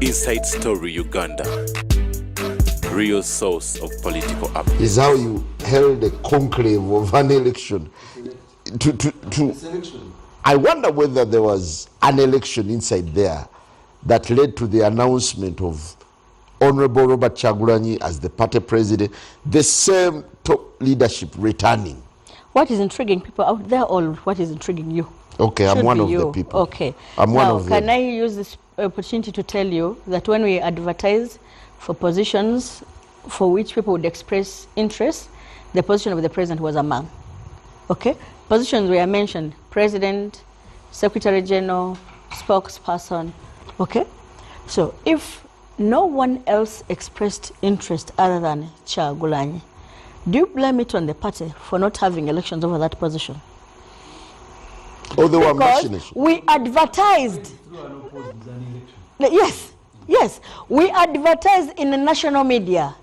Inside Story Uganda. Real source of political updates. Is how you held a conclave of an election. I wonder whether there was an election inside there that led to the announcement of Honorable Robert Kyagulanyi as the party president, the same top leadership returning. What is intriguing people out there, or what is intriguing you? Okay, I'm one of the people. Okay. I'm one of them. Can I use this opportunity to tell you that when we advertise for positions for which people would express interest, the position of the president was among. Okay? Positions were mentioned: president, secretary general, spokesperson. Okay? So if no one else expressed interest other than Kyagulanyi, do you blame it on the party for not having elections over that position? Oh, they were because we advertised. Yes, we advertised in the national media.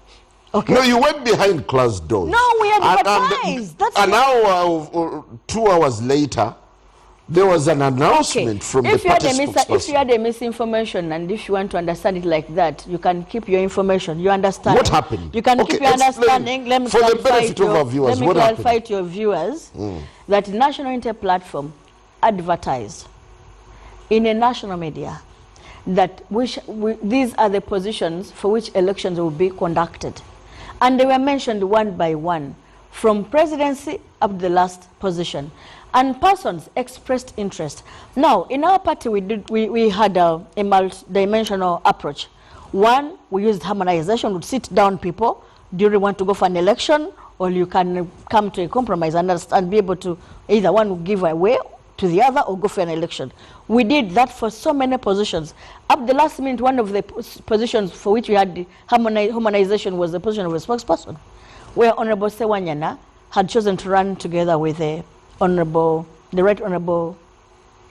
Okay. No, you went behind closed doors. No, we advertised. An hour or 2 hours later, there was an announcement from the party spokesperson. If you had a misinformation and if you want to understand it like that, you can keep your information. You understand? What happened? You can keep your understanding. Let me for the benefit of our viewers, what happened? Clarify to your viewers that National Inter Platform advertised in a national media that these are the positions for which elections will be conducted. And they were mentioned one by one, from presidency up to the last position. And persons expressed interest. Now, in our party, we had a multi-dimensional approach. One, we used harmonization. We'd sit down people. Do you want to go for an election? Or you can come to a compromise and be able to either one give away to the other or go for an election. We did that for so many positions. Up the last minute, one of the positions for which we had harmonization was the position of a spokesperson, where Honorable Sewanyana had chosen to run together with the Right Honorable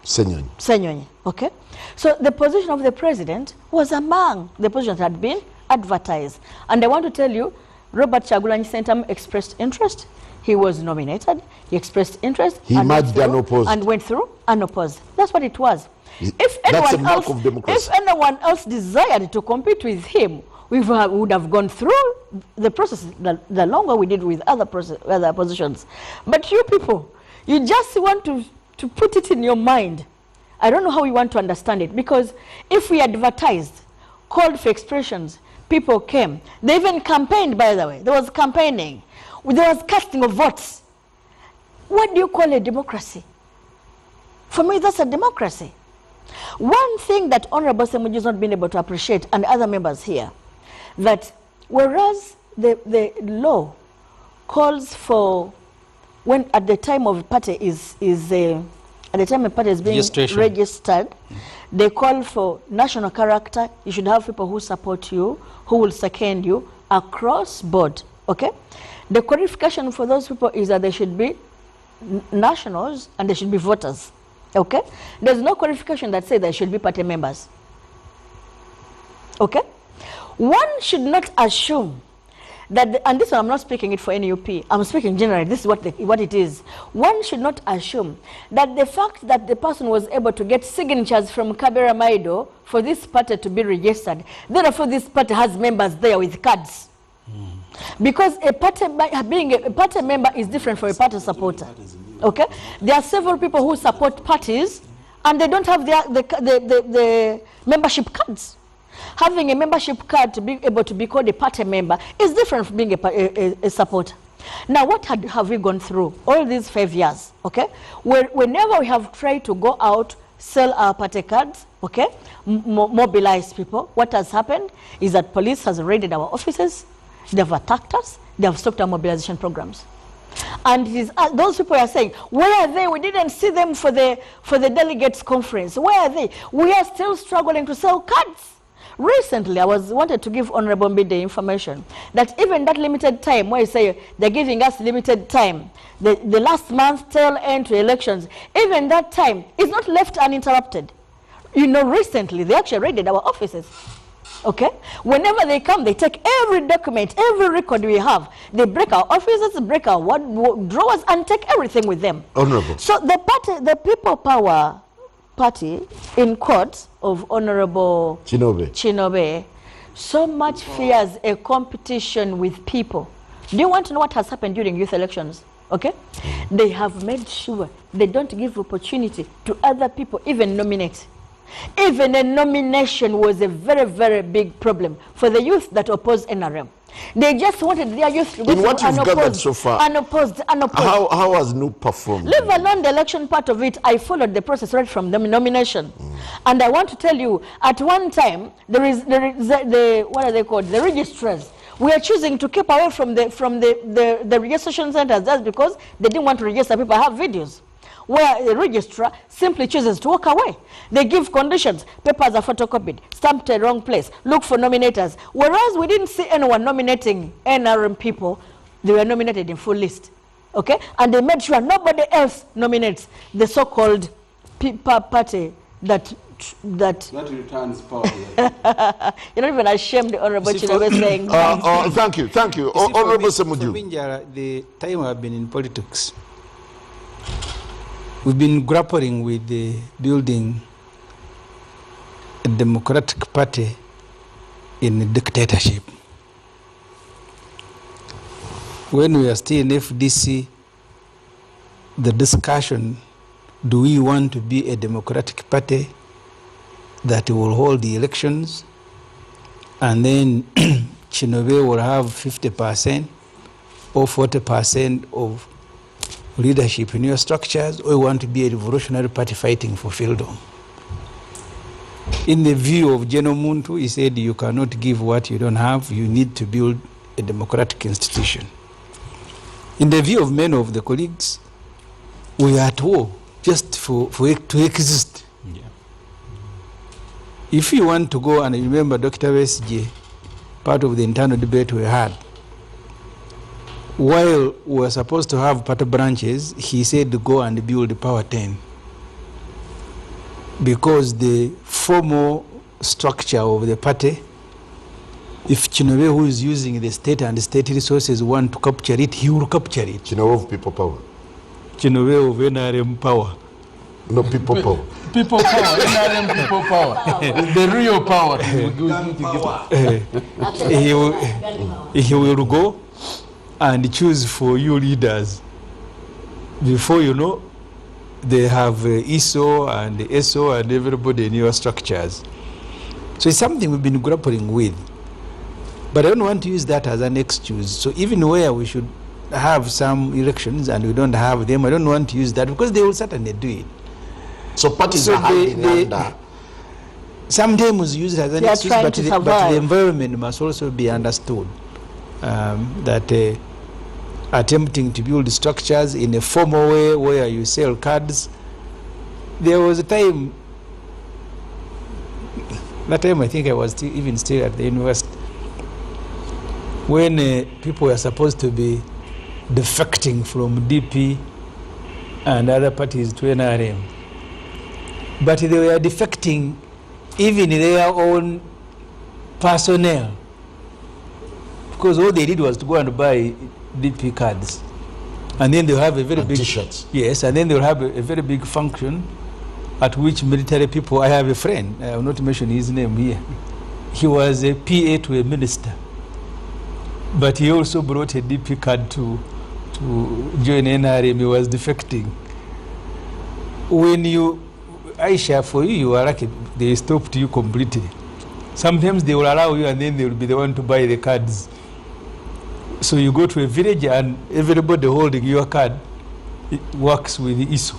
Senyonyi. Okay? So the position of the president was among the positions that had been advertised. And I want to tell you, Robert Kyagulanyi Sentamu expressed interest. He was nominated. He expressed interest. He emerged unopposed. And went through unopposed. That's what it was. If anyone else desired to compete with him, we would have gone through the process the longer we did with other positions. But you people, you just want to put it in your mind. I don't know how you want to understand it, because if we advertised, called for expressions, people came. They even campaigned, by the way. There was campaigning. There was casting of votes. What do you call a democracy? For me, that's a democracy. One thing that Honorable Semuji has not been able to appreciate, and other members here, that whereas the law calls for, when at the time of party at the time a party is being registered, they call for national character. You should have people who support you, who will second you across board. Okay? The qualification for those people is that they should be nationals and they should be voters. Okay? There's no qualification that says they should be party members. Okay? One should not assume that, and this one I'm not speaking it for NUP, I'm speaking generally, this is what it is. One should not assume that the fact that the person was able to get signatures from Kabera Maido for this party to be registered, therefore this party has members there with cards. Because being a party member is different from a party supporter. Okay? There are several people who support parties and they don't have the membership cards. Having a membership card to be able to be called a party member is different from being a supporter. Now, what have we gone through all these 5 years? Okay? Whenever we have tried to go out, sell our party cards, okay, mobilize people, what has happened is that police has raided our offices. They have attacked us. They have stopped our mobilization programs. And those people are saying, where are they? We didn't see them for the delegates conference. Where are they? We are still struggling to sell cards. Recently, I wanted to give Honorable Mbide information that even that limited time, where you say they're giving us limited time, the last month tail end to elections, even that time is not left uninterrupted. You know, recently, they actually raided our offices. Okay? Whenever they come, they take every document, every record we have. They break our offices, break our drawers, and take everything with them. Honorable. So the people power party in court of Honorable Chinobe, so much fears a competition with people. Do you want to know what has happened during youth elections? Okay? They have made sure they don't give opportunity to other people even nominate. Even a nomination was a very, very big problem for the youth that opposed NRM. They just wanted their youth to go in what you've gathered so far, unopposed. How has NUP performed? Leave alone the election part of it. I followed the process right from the nomination. And I want to tell you, at one time, there is the what are they called? The registrars. We are choosing to keep away from the registration centers. That's because they didn't want to register people. I have videos where the registrar simply chooses to walk away. They give conditions. Papers are photocopied, stamped at the wrong place, look for nominators. Whereas we didn't see anyone nominating NRM people, they were nominated in full list. Okay? And they made sure nobody else nominates the so-called party that returns power. You're not even ashamed, Honorable Chinobe, saying thank you. Honorable Semuju. The time I've been in politics, we've been grappling with building a democratic party in a dictatorship. When we are still in FDC, the discussion, do we want to be a democratic party that will hold the elections, and then Chinobe will have 50% or 40% of leadership in your structures, or you want to be a revolutionary party fighting for freedom? In the view of General Muntu, he said you cannot give what you don't have, you need to build a democratic institution. In the view of many of the colleagues, we are at war just to exist. Yeah. If you want to go, and remember Dr. Wesije, part of the internal debate we had, while we were supposed to have party branches, he said to go and build the Power 10. Because the formal structure of the party, if Chinobe, who is using the state and the state resources, want to capture it, he will capture it. Chinobe of people power. Chinobe of NRM power. No, people power. People power, NRM people power. The real power. He will go and choose for you leaders. Before you know, they have ISO and ESO and everybody in your structures. So it's something we've been grappling with. But I don't want to use that as an excuse. So even where we should have some elections and we don't have them, I don't want to use that, because they will certainly do it. So parties are hiding under. Sometimes use it as an excuse, but the environment must also be understood. That attempting to build structures in a formal way where you sell cards. There was a time, that time I think I was still at the university, when people were supposed to be defecting from DP and other parties to NRM. But they were defecting even their own personnel, because all they did was to go and buy DP cards, and then they'll have a very big t-shirts. Yes, and then they'll have a very big function at which military people. I have a friend, I will not mention his name here. He was a PA to a minister, but he also brought a DP card to join NRM. He was defecting. When you, Aisha, for you are lucky, they stopped you completely. Sometimes they will allow you and then they will be the one to buy the cards. So you go to a village and everybody holding your card, it works with the ISO.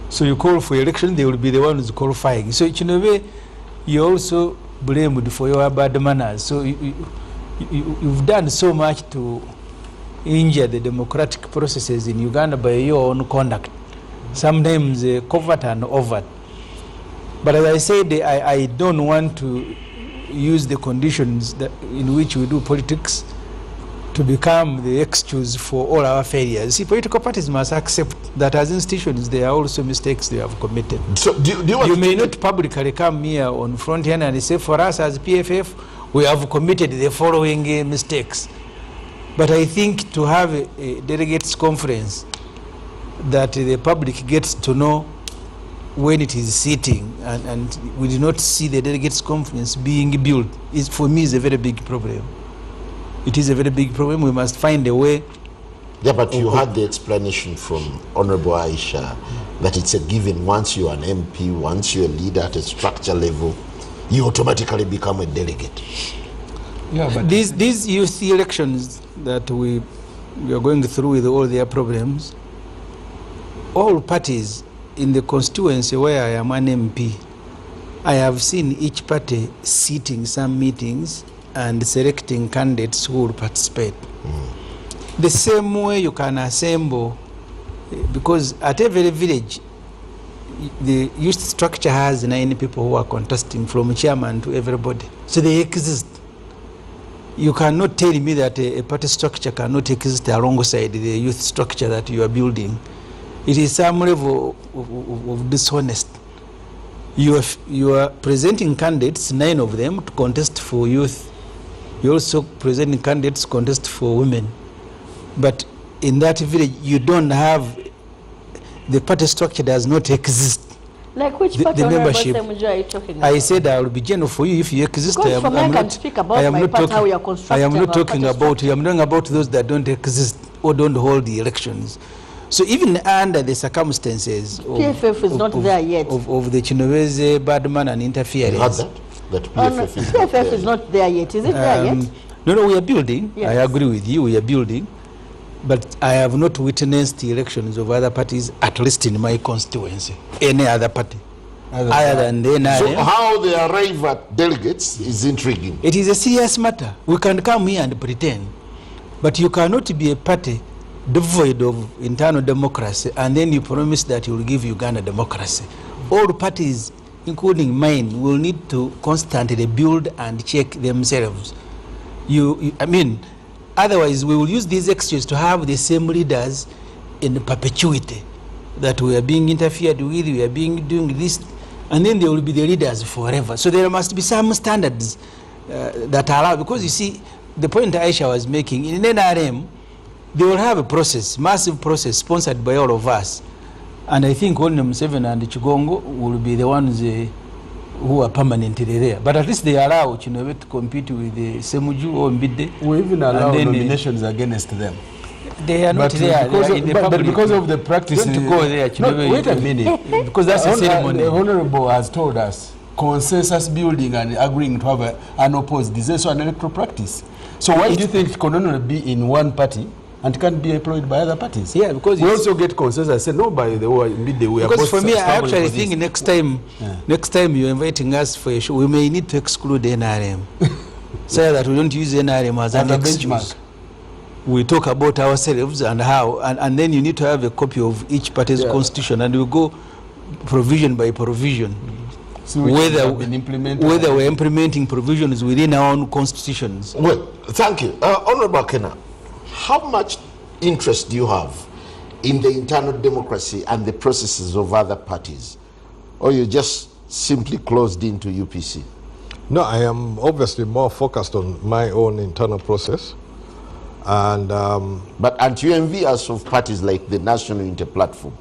So you call for election, they will be the ones qualifying. So in a way, you're also blamed for your bad manners. So you've done so much to injure the democratic processes in Uganda by your own conduct, sometimes covert and overt. But as I said, I don't want to use the conditions in which we do politics to become the excuse for all our failures. See, political parties must accept that as institutions, there are also mistakes they have committed. So you may not publicly come here on Frontier and say, for us as PFF, we have committed the following mistakes. But I think to have a delegates conference that the public gets to know when it is sitting and we do not see the delegates' conference being built, for me is a very big problem. It is a very big problem. We must find a way. Yeah, but you had the explanation from Honorable Aisha that it's a given. Once you're an MP, once you're a leader at a structure level, you automatically become a delegate. Yeah, but these youth elections that we are going through with all their problems, all parties in the constituency where I am an MP, I have seen each party sitting some meetings and selecting candidates who will participate. The same way you can assemble, because at every village, the youth structure has 9 people who are contesting, from chairman to everybody. So they exist. You cannot tell me that a party structure cannot exist alongside the youth structure that you are building. It is some level of dishonest. You are presenting candidates, 9 of them, to contest for youth. You're also presenting candidates to contest for women. But in that village, you don't have, the party structure does not exist. Like which party, the membership, are you talking about? I said I will be general for you if you exist. I am not talking about you. I'm talking about those that don't exist or don't hold the elections. So even under the circumstances PFF is not there yet. Of the Chinovese, Badman and interference. You heard that PFF is not there yet. Is it there yet? No, we are building. Yes. I agree with you, we are building. But I have not witnessed the elections of other parties, at least in my constituency, any other party. Other than the NRM. So how they arrive at delegates is intriguing. It is a serious matter. We can come here and pretend, but you cannot be a party devoid of internal democracy and then you promise that you will give Uganda democracy. All parties, including mine, will need to constantly build and check themselves. I mean, otherwise we will use these excuses to have the same leaders in perpetuity, that we are being interfered with, we are being doing this, and then they will be the leaders forever. So there must be some standards that allow, because you see, the point Aisha was making, in NRM, they will have a process, massive process, sponsored by all of us. And I think only Museveni and Chigongo will be the ones who are permanently there. But at least they allow Chinovete to compete with the Semuju or Mbide. We even allow nominations against them. They are not there. But because of the practice... Don't go there, No, wait a minute. Because that's a ceremony. The Honorable has told us consensus building and agreeing to have an opposed is also an electoral practice. So why do you think it can only be in one party and can't be employed by other parties? Yeah, because we also get consensus. I said, no, by the way, we are because for me, I actually think next time you're inviting us for a show, we may need to exclude NRM. So that we don't use NRM as an excuse. We talk about ourselves and how, and then you need to have a copy of each party's constitution, and we go provision by provision. So whether we're implementing provisions within our own constitutions. Well, thank you. Honorable Kena, how much interest do you have in the internal democracy and the processes of other parties? Or you just simply closed into UPC? No, I am obviously more focused on my own internal process. And but aren't you envious of parties like the National Unity Platform?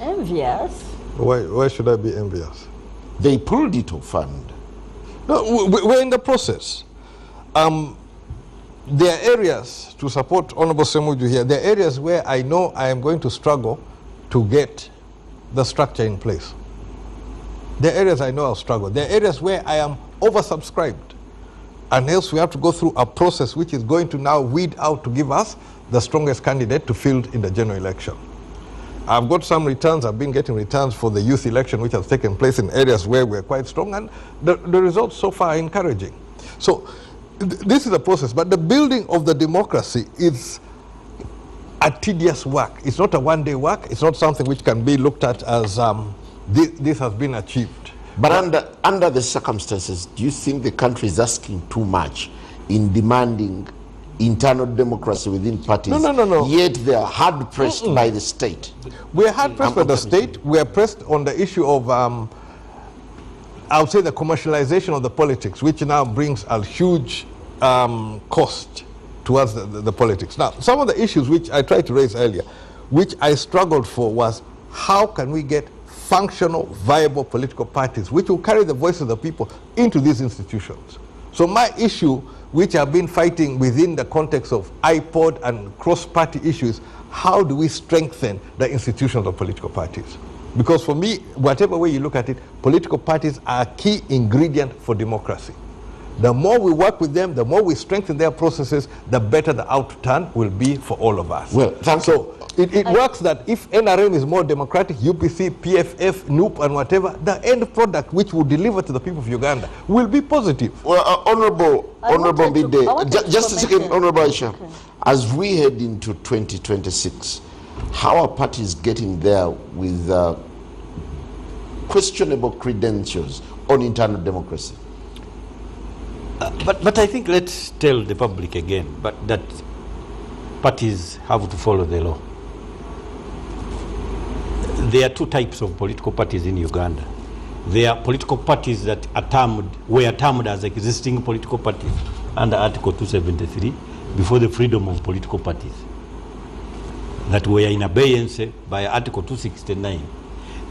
Envious? Why should I be envious? They pulled it off and... No, we're in the process. There are areas to support Honorable Semuju here. There are areas where I know I am going to struggle to get the structure in place. There are areas I know I'll struggle. There are areas where I am oversubscribed. And else we have to go through a process which is going to now weed out to give us the strongest candidate to field in the general election. I've got some returns. I've been getting returns for the youth election which has taken place in areas where we're quite strong, and the results so far are encouraging. So this is a process, but the building of the democracy is a tedious work. It's not a one-day work. It's not something which can be looked at as this has been achieved. But under the circumstances, do you think the country is asking too much in demanding internal democracy within parties? No. Yet they are hard-pressed by the state. We are hard-pressed by the state. We are pressed on the issue of, I would say, the commercialization of the politics, which now brings a huge cost towards the politics. Now, some of the issues which I tried to raise earlier, which I struggled for, was how can we get functional, viable political parties which will carry the voice of the people into these institutions. So my issue, which I've been fighting within the context of iPod and cross-party issues, how do we strengthen the institutions of political parties? Because for me, whatever way you look at it, political parties are a key ingredient for democracy. The more we work with them, the more we strengthen their processes, the better the outturn will be for all of us. Well, thanks. So it works that if NRM is more democratic, UPC, PFF, NUP and whatever, the end product which will deliver to the people of Uganda will be positive. Well, Honorable Bide, just a second, Honorable Aisha. Okay. As we head into 2026, how are parties getting there with questionable credentials on internal democracy? But I think let's tell the public again, that parties have to follow the law. There are two types of political parties in Uganda. There are political parties that were termed as existing political parties under Article 273 before the freedom of political parties, that were in abeyance by Article 269.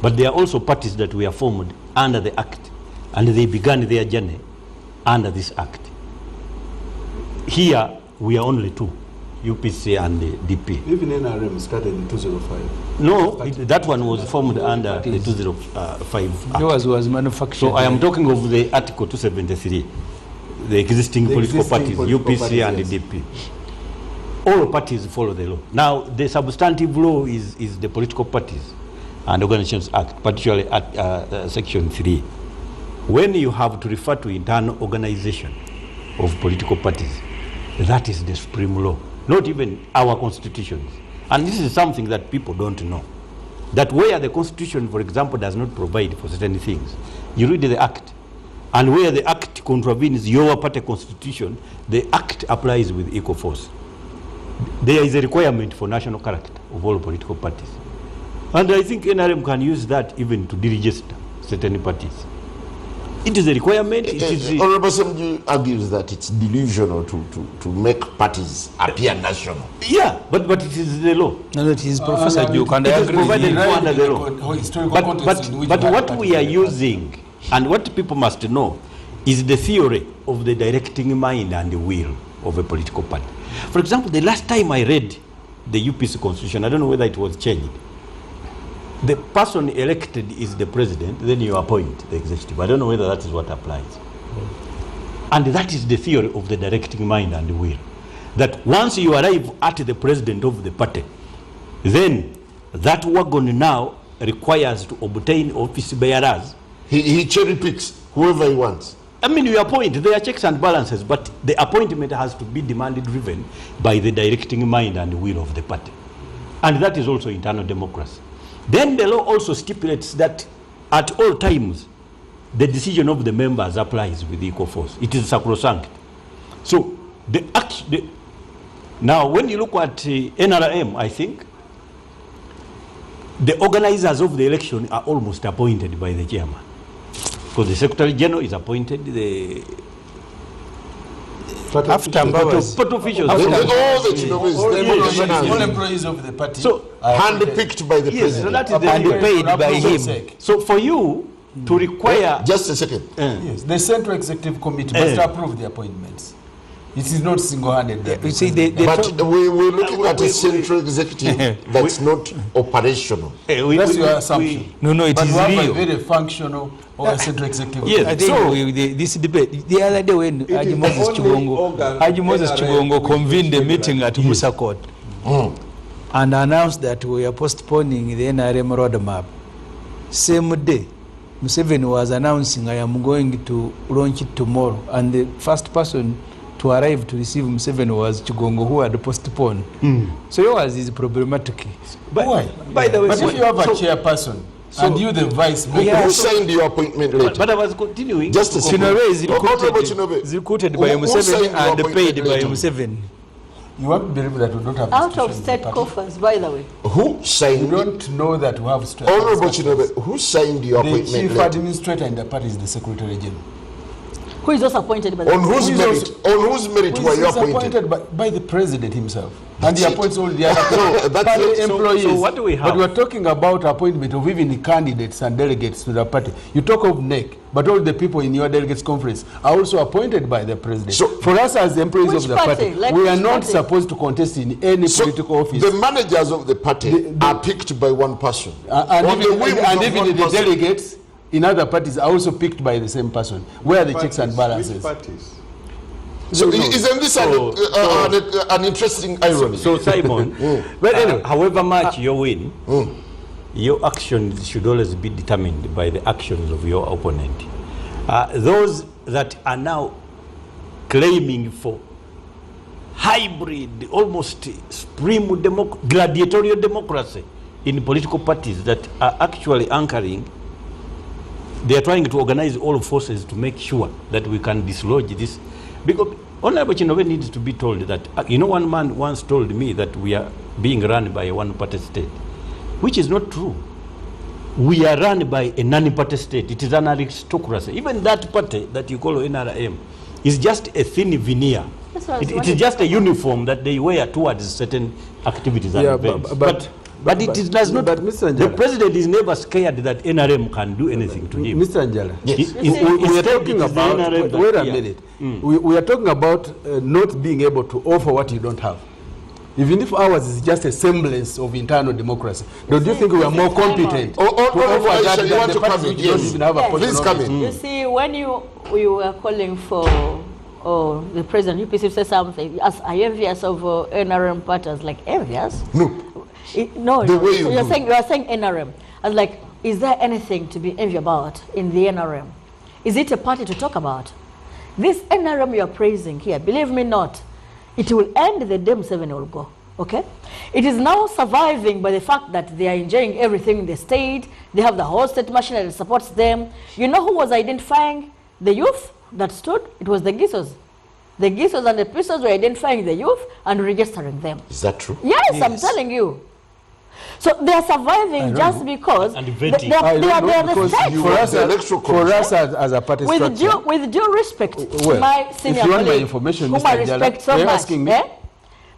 But there are also parties that were formed under the Act, and they began their journey under this Act. Here we are only two, UPC and the DP. Even NRM started in 2005. No, that one was formed under the 2005 Act. Yours was manufactured. So I am talking of the Article 273, the existing political parties, UPC and the DP. All parties follow the law. Now, the substantive law is the Political Parties and Organizations Act, particularly at Section 3. When you have to refer to internal organization of political parties, that is the supreme law, not even our constitutions. And this is something that people don't know. That where the Constitution, for example, does not provide for certain things, you read the Act, and where the Act contravenes your party constitution, the Act applies with equal force. There is a requirement for national character of all political parties. And I think NRM can use that even to deregister certain parties. It is a requirement. Honorable Esanyu argues that it's delusional to make parties appear national. Yeah, but it is the law. No, it is Professor Duke, and it I is agree. provided for under the law. But what what we are using, and what people must know, is the theory of the directing mind and the will of a political party. For example, the last time I read the UPC constitution, I don't know whether it was changed. The person elected is the president, then you appoint the executive. I don't know whether that is what applies. And that is the theory of the directing mind and the will. That once you arrive at the president of the party, then that wagon now requires to obtain office bearers. He cherry picks whoever he wants. I mean, you appoint, there are checks and balances, but the appointment has to be demanded driven by the directing mind and the will of the party. And that is also internal democracy. Then the law also stipulates that at all times, the decision of the members applies with equal force. It is sacrosanct. So, now when you look at NRM, I think, the organizers of the election are almost appointed by the chairman. Because the Secretary General is appointed, the After Mbabazi. party officials. All employees of the party So, are handpicked by the yes, so president. that is the And theory. paid by him. So for you to require Just a second. Yes, the Central Executive Committee must approve the appointments. It is not single-handed. that You see, they But talk- we're looking at a central executive that's not operational. That's your assumption. No, it But is we have real. a very functional Central Executive Yes. I Committee. think this debate, the other day when Haji is Moses the only organ Haji Moses NRM Chibongo which convened a is meeting at Musa Court and announced that we are postponing the NRM roadmap. Same day, Museveni was announcing, I am going to launch it tomorrow, and the first person to arrive to receive Museveni was Chigongo, who had postponed. So yours is problematic. Why? By the way, But if you have a chairperson and you the vice mayor, Who signed your appointment letter? but I was continuing. Just a second. Chinove is Honorable recruited, Chinove, is recruited by who signed Museveni your and appointment paid by letter? Museveni. you want to believe that we don't have Out of institutions in state the party. coffers, by the way. Who You signed don't know that we have Honorable institutions. Chinove, who signed your The appointment chief letter? administrator in the party is the Secretary General. Who is also appointed by the On whose merit? On whose merit were you appointed? By the president himself. And he appoints all the other that's party it. employees. So what do we have? But we're talking about appointment of even the candidates and delegates to the party. You talk of NEC, but all the people in your delegates conference are also appointed by the president. So for us as employees which of the party? party, Like we are which not party? supposed to contest in any political office. The managers of the party are picked by one person. And On the whims of even one the person. delegates in other parties are also picked by the same person. Where are the checks and balances? Which parties? So isn't this an interesting irony? So Simon, But anyway, however much you win, your actions should always be determined by the actions of your opponent. Those that are now claiming for hybrid, almost supreme gladiatorial democracy in political parties that are actually anchoring, they are trying to organize all forces to make sure that we can dislodge this. Because Honorable Chinove needs to be told that, one man once told me that we are being run by a one-party state, which is not true. We are run by a non-party state. It is an aristocracy. Even that party that you call NRM is just a thin veneer. It is just a uniform that they wear towards certain activities and events. But it does not. But Mr. Anjala, the president is never scared that NRM can do anything to him. Mr. Anjala, Yes. we are talking about, wait a minute, we are talking about not being able to offer what you don't have. Even if ours is just a semblance of internal democracy, don't you think we are more competent to offer that you want than the to come parties in? which don't Yes. even have a portion Please of come it? in. You see, when you were calling for the president, UPC said something, as I envious of NRM parties, like envious? No. The way you are saying NRM. I was like, is there anything to be envious about in the NRM? Is it a party to talk about? This NRM you are praising here, believe me not, it will end the day Museveni will go. Okay? It is now surviving by the fact that they are enjoying everything in the state. They have the whole state machinery that supports them. You know who was identifying the youth that stood? It was the Gisos. The Gisos and the Pisos were identifying the youth and registering them. Is that true? Yes, I'm telling you. So they are surviving just because And they vetting. are the state. For us as a party structure, With due respect to well, my senior if you want my colleague, information, whom Mr. I Anjala, respect so you're much, asking me?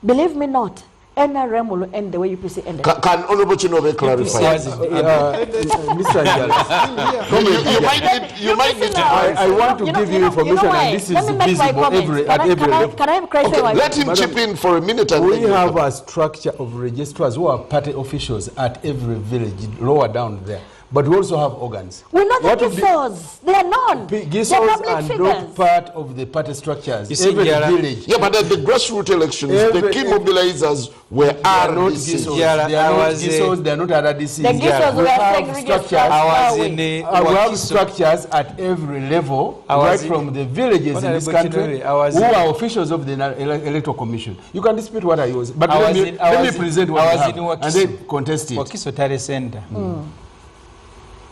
believe me not, NRM will end the way UPC ended. Can Honorable Chinove clarify? Mr. Anjala, You might need to I want to give you information, and this is visible at every level. Can I clarify Okay, my let him chip in for a minute. And We then you have come. a structure of registrars who are party officials at every village, lower down there. But we also have organs. We're not the What would be- Gisos. They are none. They're Gisos public are figures. not part of the party structures. You see, Every Yara- village. Yeah, but at the grassroots elections, the key mobilizers were They are not RDCs. Gisos. Yara, They are I not was, Gisos. They are not RDCs. The Gisos We were have saying structures. registrars. I was Now in we- a We have Wakiso. structures at every level, I was right in- from the villages What in this about country, Chinwe? I was who in- are officials of the Electoral Commission. You can dispute what I was, but I let was me, in- I let was me in- present what I I was have, in and Wakiso. then contest it. Wakiso Tare Center.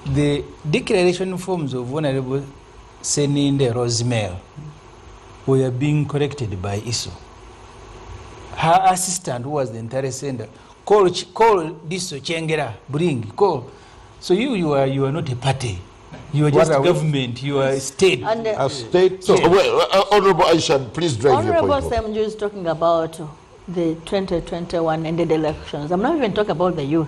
The declaration forms of Honorable Seninde Rosemary were being corrected by ISO. Her assistant, who was the entire center, call Diso Chengera, call. So you are not a party. You are What just are we? government. You are a state. And A state. So, Honorable Aisha, please drive your Honorable point home. Semju is talking about the 2021 ended elections. I'm not even talking about the youth.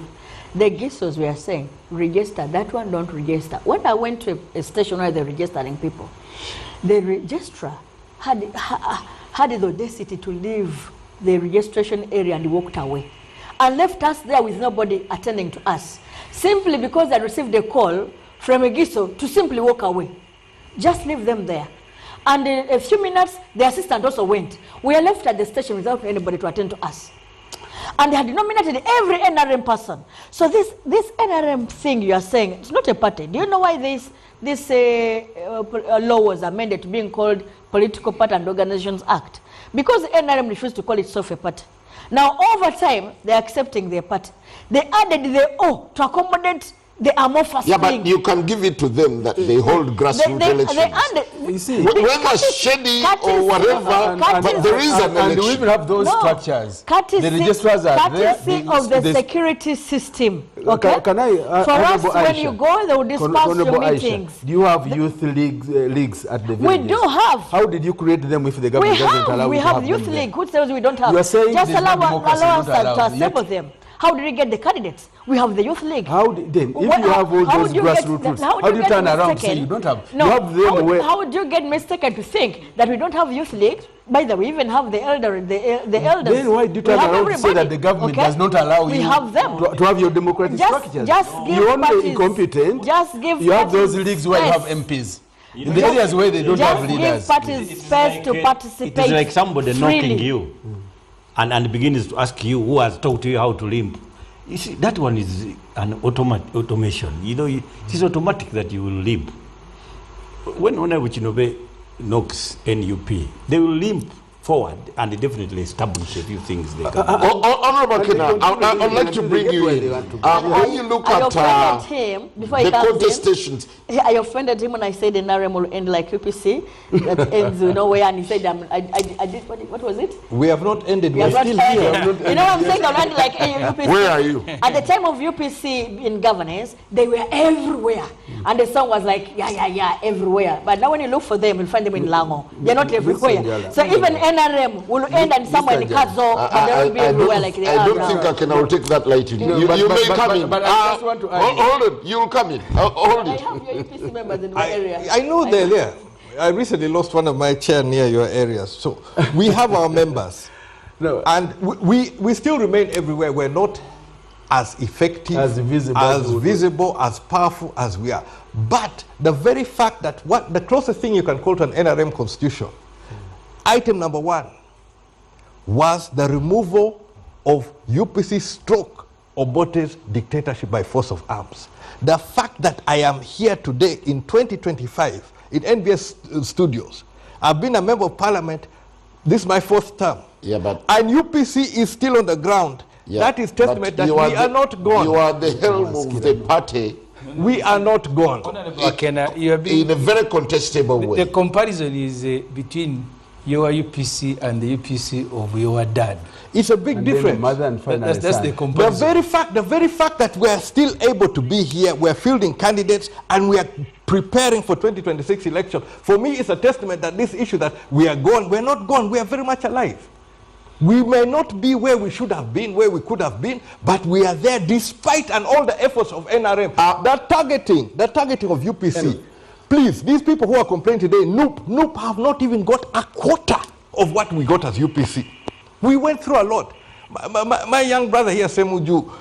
The Gisos we are saying, register, that one don't register. When I went to a station where they're registering people, the registrar had the audacity to leave the registration area and walked away and left us there with nobody attending to us, simply because I received a call from a Giso to simply walk away. Just leave them there. And in a few minutes, the assistant also went. We are left at the station without anybody to attend to us. And they had nominated every NRM person. So this NRM thing you are saying, it's not a party. Do you know why this law was amended to being called Political Party and Organizations Act? Because the NRM refused to call itself a party. Now over time, they're accepting their party. They added the O to accommodate They are more fasting. Yeah, but you can give it to them that they hold grassroots elections. You see, whether shady or whatever, but there is an election. And we even have those structures. The registrars are there. Courtesy of the security system. Okay? Can I, for us, when you go, they will disperse your meetings. Do you have youth leagues at the villages? We do have. How did you create them if the government doesn't allow we you to have have youth them league. Who says we don't have? You are saying just allow us to assemble yet. them. How did we get the candidates? We have the youth league. How then, if you have all those grassroots roots, how do you turn around and say you don't have? No, you have them how would you get mistaken to think that we don't have youth league? By the way, we even have the elders. Then why do you turn around to say that the government does not allow you have them. To have your democratic structures? You're only incompetent. Just give you have those leagues where you have MPs. In the areas where they don't have leaders. Just give parties space to participate. It is like somebody freely. knocking you and begins to ask you who has taught you how to limp. You see, that one is an automation. You know, it is automatic that you will limp. When Honorable Chinobe knocks NUP, they will limp forward and definitely establish a few things they can do. Honorable Kena, I'd like to bring you in. When you look at the contestations. I offended him when I said the NRM will end like UPC. That ends nowhere, and he said, I did, what was it? We have not ended, we're still here. here. You know what I'm saying? They'll end like UPC. Where are you? At the time of UPC in governance, they were everywhere. And the song was like, yeah, everywhere. But now when you look for them, you'll find them in Lango. They're not everywhere. So even NRM will end and somewhere in Kazo, but they won't be everywhere like they are I don't think I will take that light in. You may come in. But I just want to add. Hold on, you'll come in. Hold I it. have your UPC members in my area. I know they're there. I recently lost one of my chair near your areas. So we have our members. No. And we still remain everywhere. We're not as effective, as visible, as powerful as we are. But the very fact that the closest thing you can call to an NRM constitution, item number 1 was the removal of UPC stroke Obote's dictatorship by force of arms. The fact that I am here today in 2025 in NBS studios, I've been a member of parliament, this is my 4th term. Yeah, but and UPC is still on the ground. Yeah, that is testament that we are not gone. You are the helm of the party. We are not gone. In a very contestable way. The comparison is between your UPC and the UPC of your dad. It's a big difference. That's the comparison. The very fact that we are still able to be here, we're fielding candidates, and we are preparing for 2026 election. For me, it's a testament that this issue that we are gone, we're not gone, we are very much alive. We may not be where we should have been, where we could have been, but we are there despite and all the efforts of NRM. That targeting of UPC. Please, these people who are complaining today, NUP have not even got a quarter of what we got as UPC. We went through a lot. My young brother here, Semuju,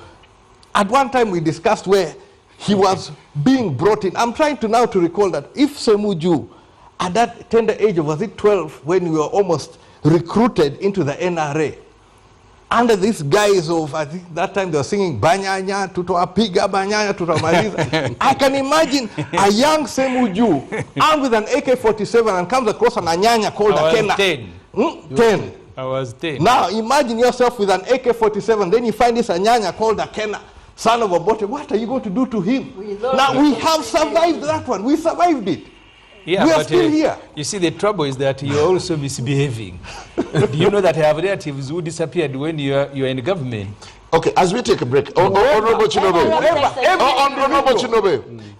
at one time we discussed where he was being brought in. I'm trying to now to recall that if Semuju, at that tender age of, was it 12, when we were almost recruited into the NRA, under these guys of, I think that time they were singing Banyanya, Tutoapiga Banyanya, Tutamaliza. I can imagine a young Semuju armed with an AK-47 and comes across an Anyanya called a Kena. 10. I was 10. Now imagine yourself with an AK-47, then you find this Anyanya called a Kena, son of a bote. What are you going to do to him? Now we have survived that one. We survived it. Yeah, we are still here. You see, the trouble is that you're also misbehaving. Do you know that I have relatives who disappeared when you're in government? Okay, as we take a break, Honorable Chinobe,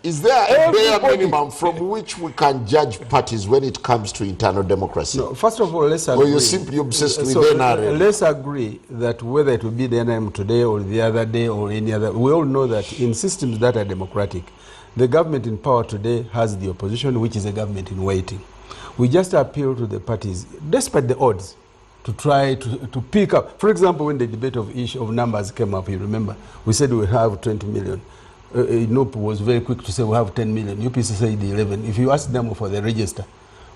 is there a bare minimum from which we can judge parties when it comes to internal democracy? No, first of all, let's agree. Or you're simply obsessed with NRM? Let's agree that whether it will be the NRM today or the other day or any other, we all know that in systems that are democratic, the government in power today has the opposition, which is a government in waiting. We just appeal to the parties, despite the odds, to try to pick up. For example, when the debate of numbers came up, you remember, we said we have 20 million. NUP was very quick to say we have 10 million. UPC said 11. If you ask them for the register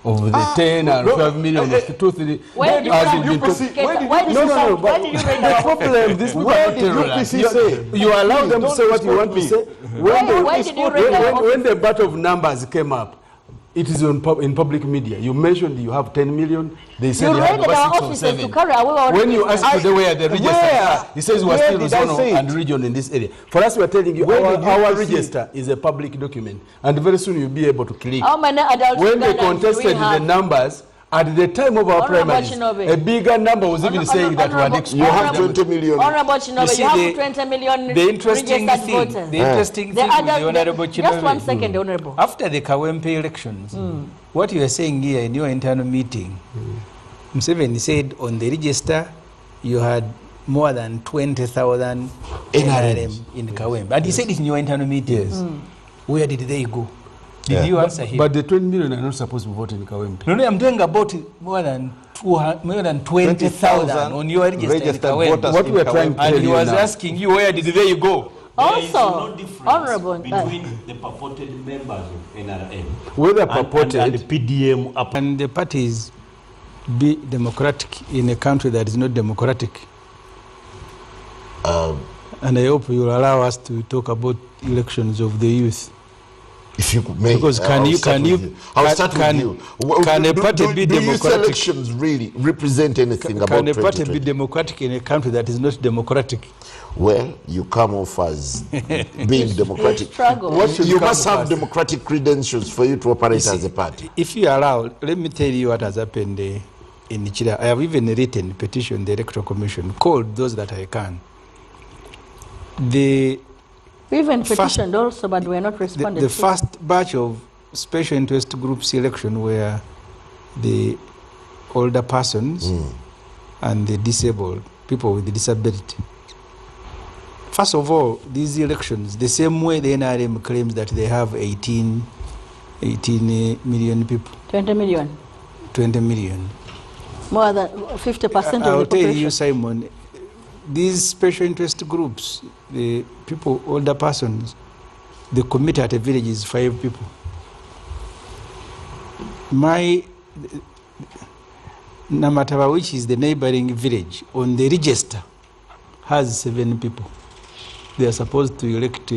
of the 10 and 12 million, of the 2, 3, why did you say? You allow them to say what you want to say. When the battle of numbers came up, It is in public media. You mentioned you have 10 million. They said you have raided our 6 or offices 7. to carry away our When you register. ask today where the register Where? he says we are Where still did I zonal say it? and region in this area. For us, we are telling you Where did you our see register is a public document. And very soon you'll be able to click. How many adults When they Ugandans do we contested the have? numbers, at the time of our Honorable primaries, Chinobe. a bigger number was even saying that we had You have excluded. 20 million. Honorable Chinobe, see, you have the- 20 million The interesting registered thing, voters. the interesting thing with the Honorable Just one Chinobe, second, Honorable. after the Kawempe elections, what you are saying here in your internal meeting, Museveni said on the register you had more than 20,000 NRM in Kawempe. And he said it in your internal meeting. Yes. Where did they go? Did you answer him? But the 20 million are not supposed to vote in Kawempe. No, I'm talking about more than 20,000 on your register in registered Kawempe. voters What in we are trying to Kawempe. And tell he you was now. asking you, where did they go? There is no Also, difference Honorable, between the purported members of NRM Whether and purported, the PDM up. And the parties be democratic in a country that is not democratic. And I hope you will allow us to talk about elections of the youth. If you may, Because can I'll you- start can with you- I'll start can- with you. can a party be do youth democratic? elections really represent anything about Can a party 2020? be democratic in a country that is not democratic? Well, you come off as being democratic. struggle. What should You come must have first? democratic credentials for you to operate You as see, a party. If you allow, let me tell you what has happened in Chile. I have even written a petition, the Electoral Commission, called those that I can. The We even First- petitioned also, but we are not responded the to. first batch of special interest group selection were the older persons and the disabled, people with disability. First of all, these elections, the same way the NRM claims that they have 18 million people, 20 million. 20 million. More than 50% I'll of the tell population. you, Simon, these special interest groups, the people, older persons, the committee at a village is 5 people. My Namataba, which is the neighboring village, on the register has 7 people. They are supposed to elect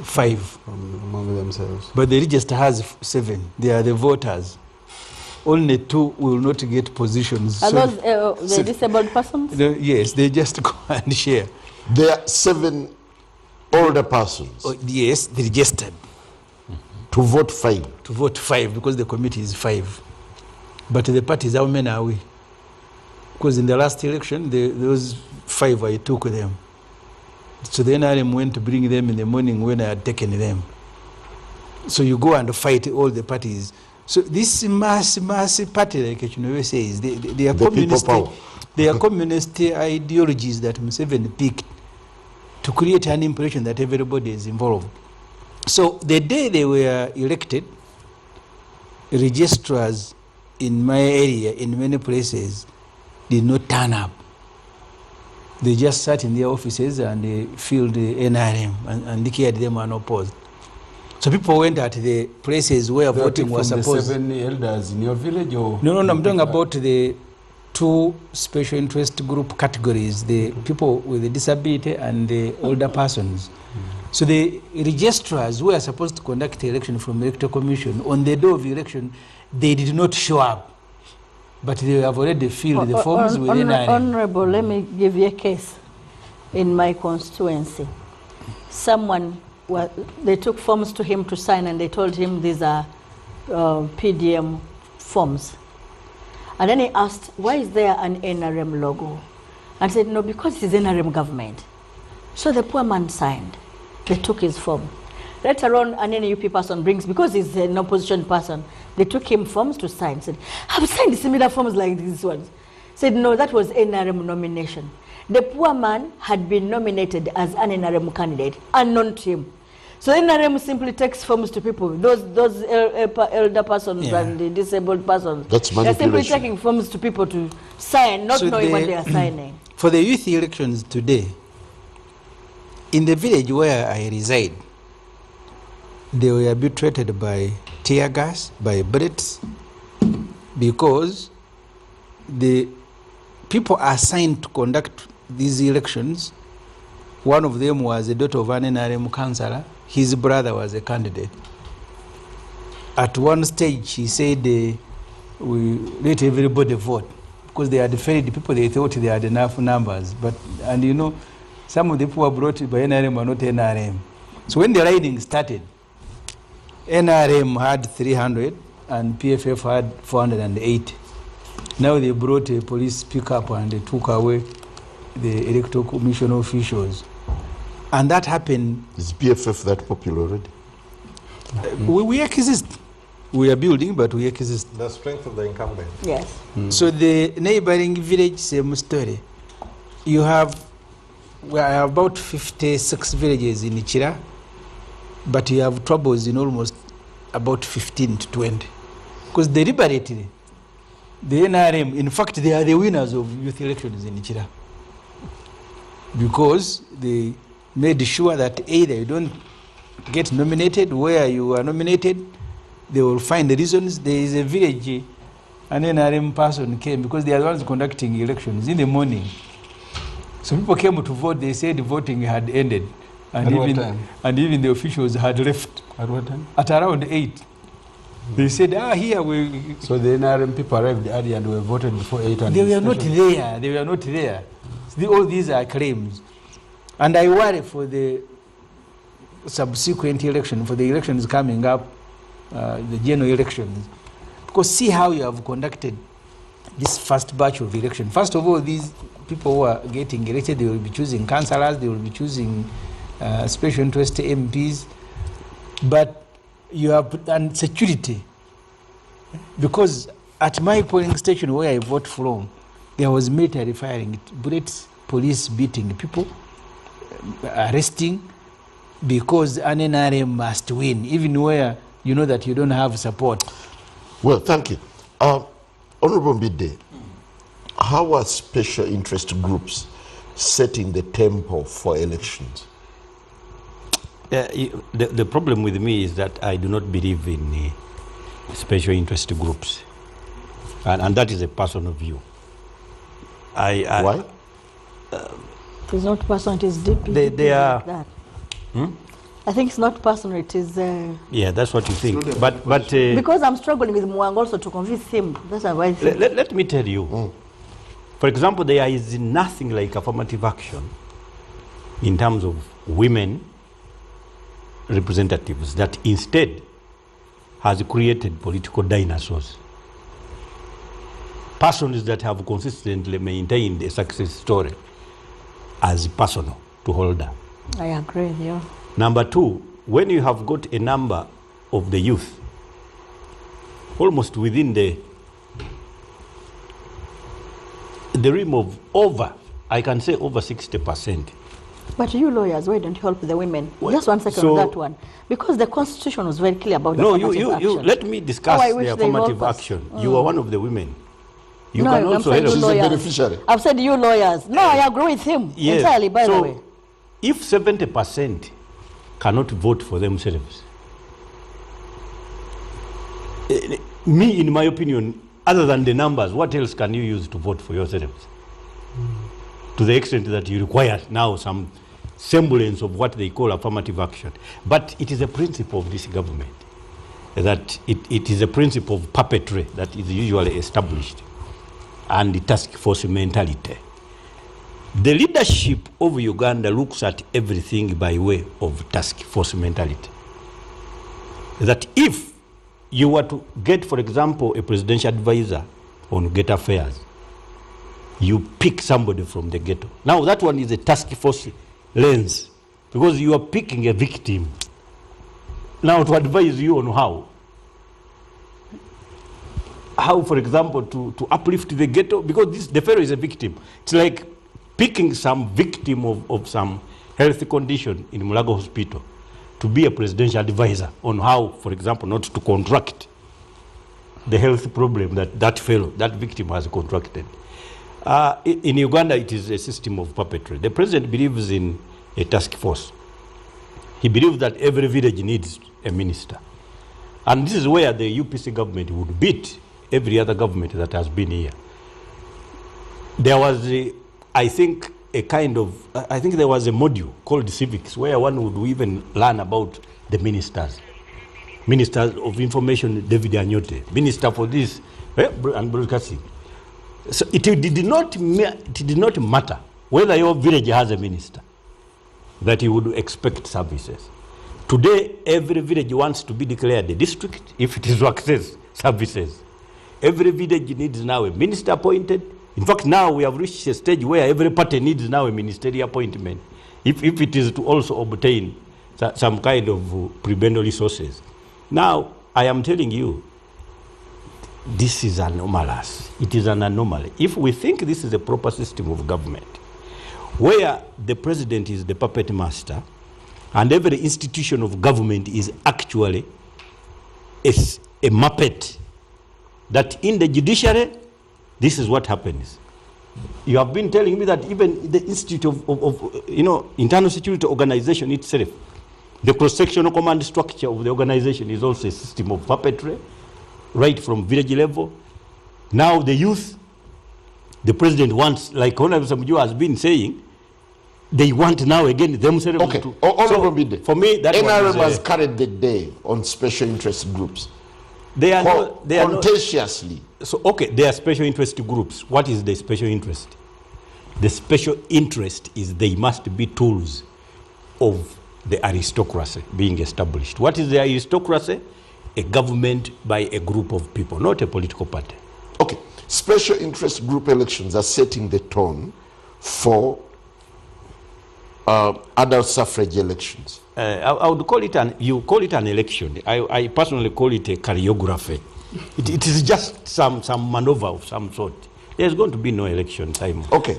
5, among themselves. but the register has 7. They are the voters. Only 2 will not get positions. Are So- those the disabled persons? Yes, they just go and share. There are 7 older persons Oh, yes, they registered to vote 5. to vote 5 because the committee is 5. But the parties, how many are we? Because in the last election, those 5, I took them. So the NRM went to bring them in the morning when I had taken them. So you go and fight all the parties. So this mass party, like Echinove says, they are The people communist. power. They are communist ideologies that Museveni picked to create an impression that everybody is involved. So the day they were elected, registrars in my area, in many places, did not turn up. They just sat in their offices and they filled the NRM and declared them unopposed. So people went at the places where They are voting from was the supposed. 7 elders in your village, or No, I'm talking about the 2 special interest group categories, the people with the disability and the older persons. So the registrars who are supposed to conduct the election from the Electoral Commission, on the day of the election, they did not show up. But they have already filled the forms with NRM. Honorable, let me give you a case. In my constituency, someone, they took forms to him to sign and they told him these are PDM forms. And then he asked, why is there an NRM logo? And said, no, because it's NRM government. So the poor man signed. They took his form. Later on, an NUP person brings, because he's an opposition person, they took him forms to sign. Said, I've signed similar forms like these ones. Said, no, that was NRM nomination. The poor man had been nominated as an NRM candidate, unknown to him. So NRM simply takes forms to people, those elder persons and the disabled persons. That's They're simply manipulation. taking forms to people to sign, not So knowing what they are signing. For the youth elections today, in the village where I reside, they were habituated by tear gas, by bullets, because the people assigned to conduct these elections, one of them was a daughter of an NRM councillor, his brother was a candidate. At one stage, he said, we let everybody vote, because they had failed people, they thought they had enough numbers. But, and you know, some of the people were brought by NRM were not NRM. So when the riding started, NRM had 300 and PFF had 408. Now they brought a police pickup and they took away the electoral commission officials. And that happened. Is PFF that popular already? We exist. We are building, but we exist. The strength of the incumbent. Yes. So the neighboring village, same story. You have, we have about 56 villages in Ichira, but you have troubles in almost about 15 to 20. Because deliberately, the NRM, in fact, they are the winners of youth elections in Ichira. Because they made sure that either you don't get nominated, where you are nominated, they will find the reasons. There is a village, an NRM person came, because they are the ones conducting elections in the morning. So people came to vote, they said the voting had ended. And even the officials had left. At what time? At around 8. They said, here we... So the NRM people arrived early and were voted before 8. And they were not there. They were not there. All these are claims. And I worry for the subsequent election, for the elections coming up, the general elections. Because see how you have conducted this first batch of election. First of all, these people who are getting elected, they will be choosing councillors, they will be choosing special interest MPs. But you have done security. Because at my polling station where I vote from, there was military firing, bullets, police beating people, arresting, because an NRM must win, even where you know that you don't have support. Well, thank you. Honorable Mbide, how are special interest groups setting the tempo for elections? The problem with me is that I do not believe in special interest groups. And that is a personal view. Why? It is not personal, it is deep. They are... Like that. I think it's not personal, it is... yeah, that's what you think. But because I'm struggling with Mwang also to convince him. That's why I think. Let me tell you. For example, there is nothing like affirmative action in terms of women representatives that instead has created political dinosaurs. Persons that have consistently maintained a success story as personal to holder. I agree with you. Number two, when you have got a number of the youth almost within the realm of over, I can say over 60%. But you lawyers, why don't you help the women? Just 1 second on that one. Because the Constitution was very clear about the affirmative action. Let me discuss the affirmative action. You are one of the women. You can also help. She's a beneficiary. I've said you lawyers. No, I agree with him entirely, by the way. If 70% cannot vote for themselves, me, in my opinion, other than the numbers, what else can you use to vote for yourselves? To the extent that you require now some semblance of what they call affirmative action. But it is a principle of this government, that it is a principle of puppetry that is usually established, and the task force mentality. The leadership of Uganda looks at everything by way of task force mentality. That if you were to get, for example, a presidential advisor on ghetto affairs, you pick somebody from the ghetto. Now that one is a task force lens, because you are picking a victim. Now to advise you on how, for example, to uplift the ghetto, because the fellow is a victim. It's like picking some victim of some health condition in Mulago Hospital to be a presidential advisor on how, for example, not to contract the health problem that fellow, that victim has contracted. In Uganda, it is a system of puppetry. The president believes in a task force. He believes that every village needs a minister. And this is where the UPC government would beat every other government that has been here. There was, I think there was a module called civics where one would even learn about the ministers. Minister of Information, David Anyote, Minister for this and broadcasting. So it did not matter whether your village has a minister that you would expect services. Today, every village wants to be declared a district if it is to access services. Every village needs now a minister appointed. In fact, now we have reached a stage where every party needs now a ministerial appointment if it is to also obtain some kind of prebendal resources. Now, I am telling you, this is anomalous. It is an anomaly. If we think this is a proper system of government, where the president is the puppet master, and every institution of government is actually a muppet, that in the judiciary, this is what happens. You have been telling me that even the Institute of Internal Security Organization itself, the cross-sectional command structure of the organization is also a system of puppetry, right from village level. Now the youth, the president wants, like Honorable Samujua has been saying, they want now again themselves okay. to... So, for me, that NRM has carried the day on special interest groups. They are contentiously. So, okay, they are special interest groups. What is the special interest? The special interest is they must be tools of the aristocracy being established. What is the aristocracy? A government by a group of people, not a political party. Okay, special interest group elections are setting the tone for adult suffrage elections. I would call it you call it an election. I personally call it a choreography. It is just some maneuver of some sort. There's going to be no election time. Okay.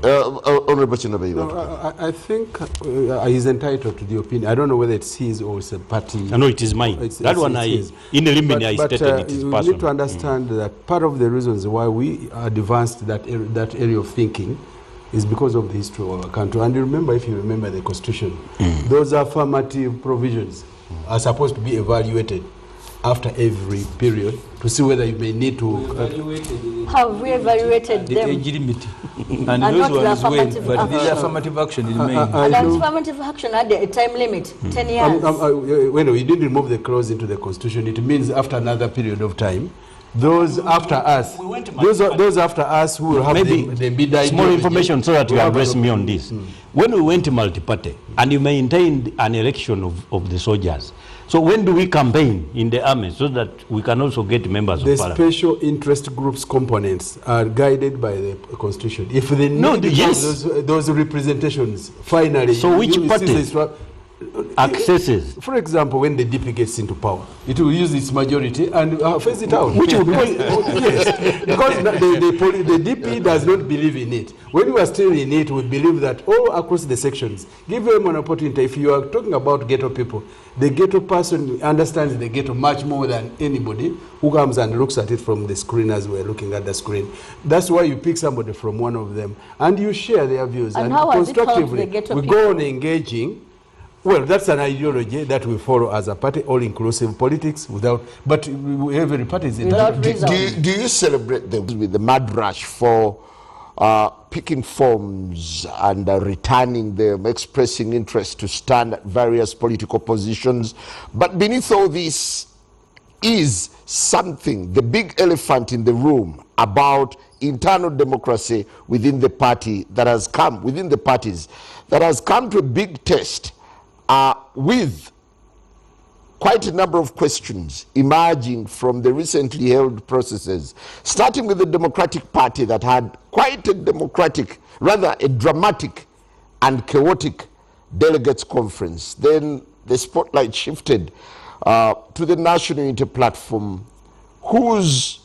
Honorable Chinabe, I think he's entitled to the opinion. I don't know whether it's his or it's a party. No, it is mine. That one in the limit I stated it is personal. You need to understand that part of the reasons why we advanced that area of thinking is because of the history of our country. And remember, if you remember the Constitution, those affirmative provisions are supposed to be evaluated after every period to see whether you may need to... Have we evaluated them? The age limit. And not those the ones when, affirmative but action. the affirmative action in May. And affirmative action had a time limit, 10 years. When we didn't remove the clause into the Constitution, it means after another period of time, those after us, those after us who will have the mid-ideology. Small information so that you address me on this. When we went multi-party and you maintained an election of the soldiers, so when do we campaign in the army so that we can also get members of parliament? The special interest groups components are guided by the Constitution. If they need those representations, finally... So which party accesses? For example, when the DP gets into power, it will use its majority and phase it out. Which will be... Yes, because the DP does not believe in it. When we are still in it, we believe that all across the sections, give them an opportunity. If you are talking about ghetto people, the ghetto person understands the ghetto much more than anybody who comes and looks at it from the screen as we're looking at the screen. That's why you pick somebody from one of them and you share their views. And how constructively, we go on engaging. Well, that's an ideology that we follow as a party, all-inclusive politics, but every party is entitled. Do you celebrate them with the mad rush for picking forms and returning them, expressing interest to stand at various political positions? But beneath all this is something, the big elephant in the room, about internal democracy within the party that has come, within the parties, that has come to a big test. With quite a number of questions emerging from the recently held processes, starting with the Democratic Party that had quite a dramatic and chaotic delegates conference. Then the spotlight shifted to the National Unity Platform, whose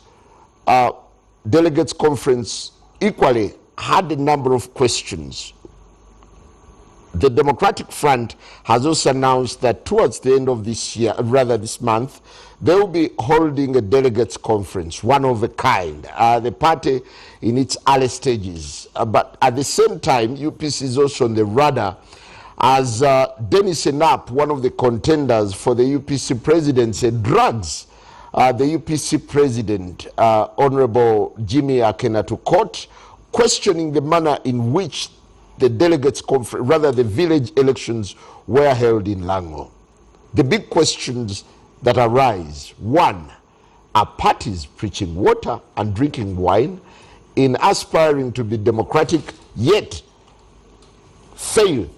delegates conference equally had a number of questions. The Democratic Front has also announced that towards the end of this year, rather this month, they will be holding a delegates conference, one of a kind. The party in its early stages. But at the same time, UPC is also on the radar as Dennis NUP, one of the contenders for the UPC presidency, drags the UPC president, Honorable Jimmy Akena, to court, questioning the manner in which the delegates conference, rather the village elections, were held in Lango. The big questions that arise. One, are parties preaching water and drinking wine in aspiring to be democratic, yet fail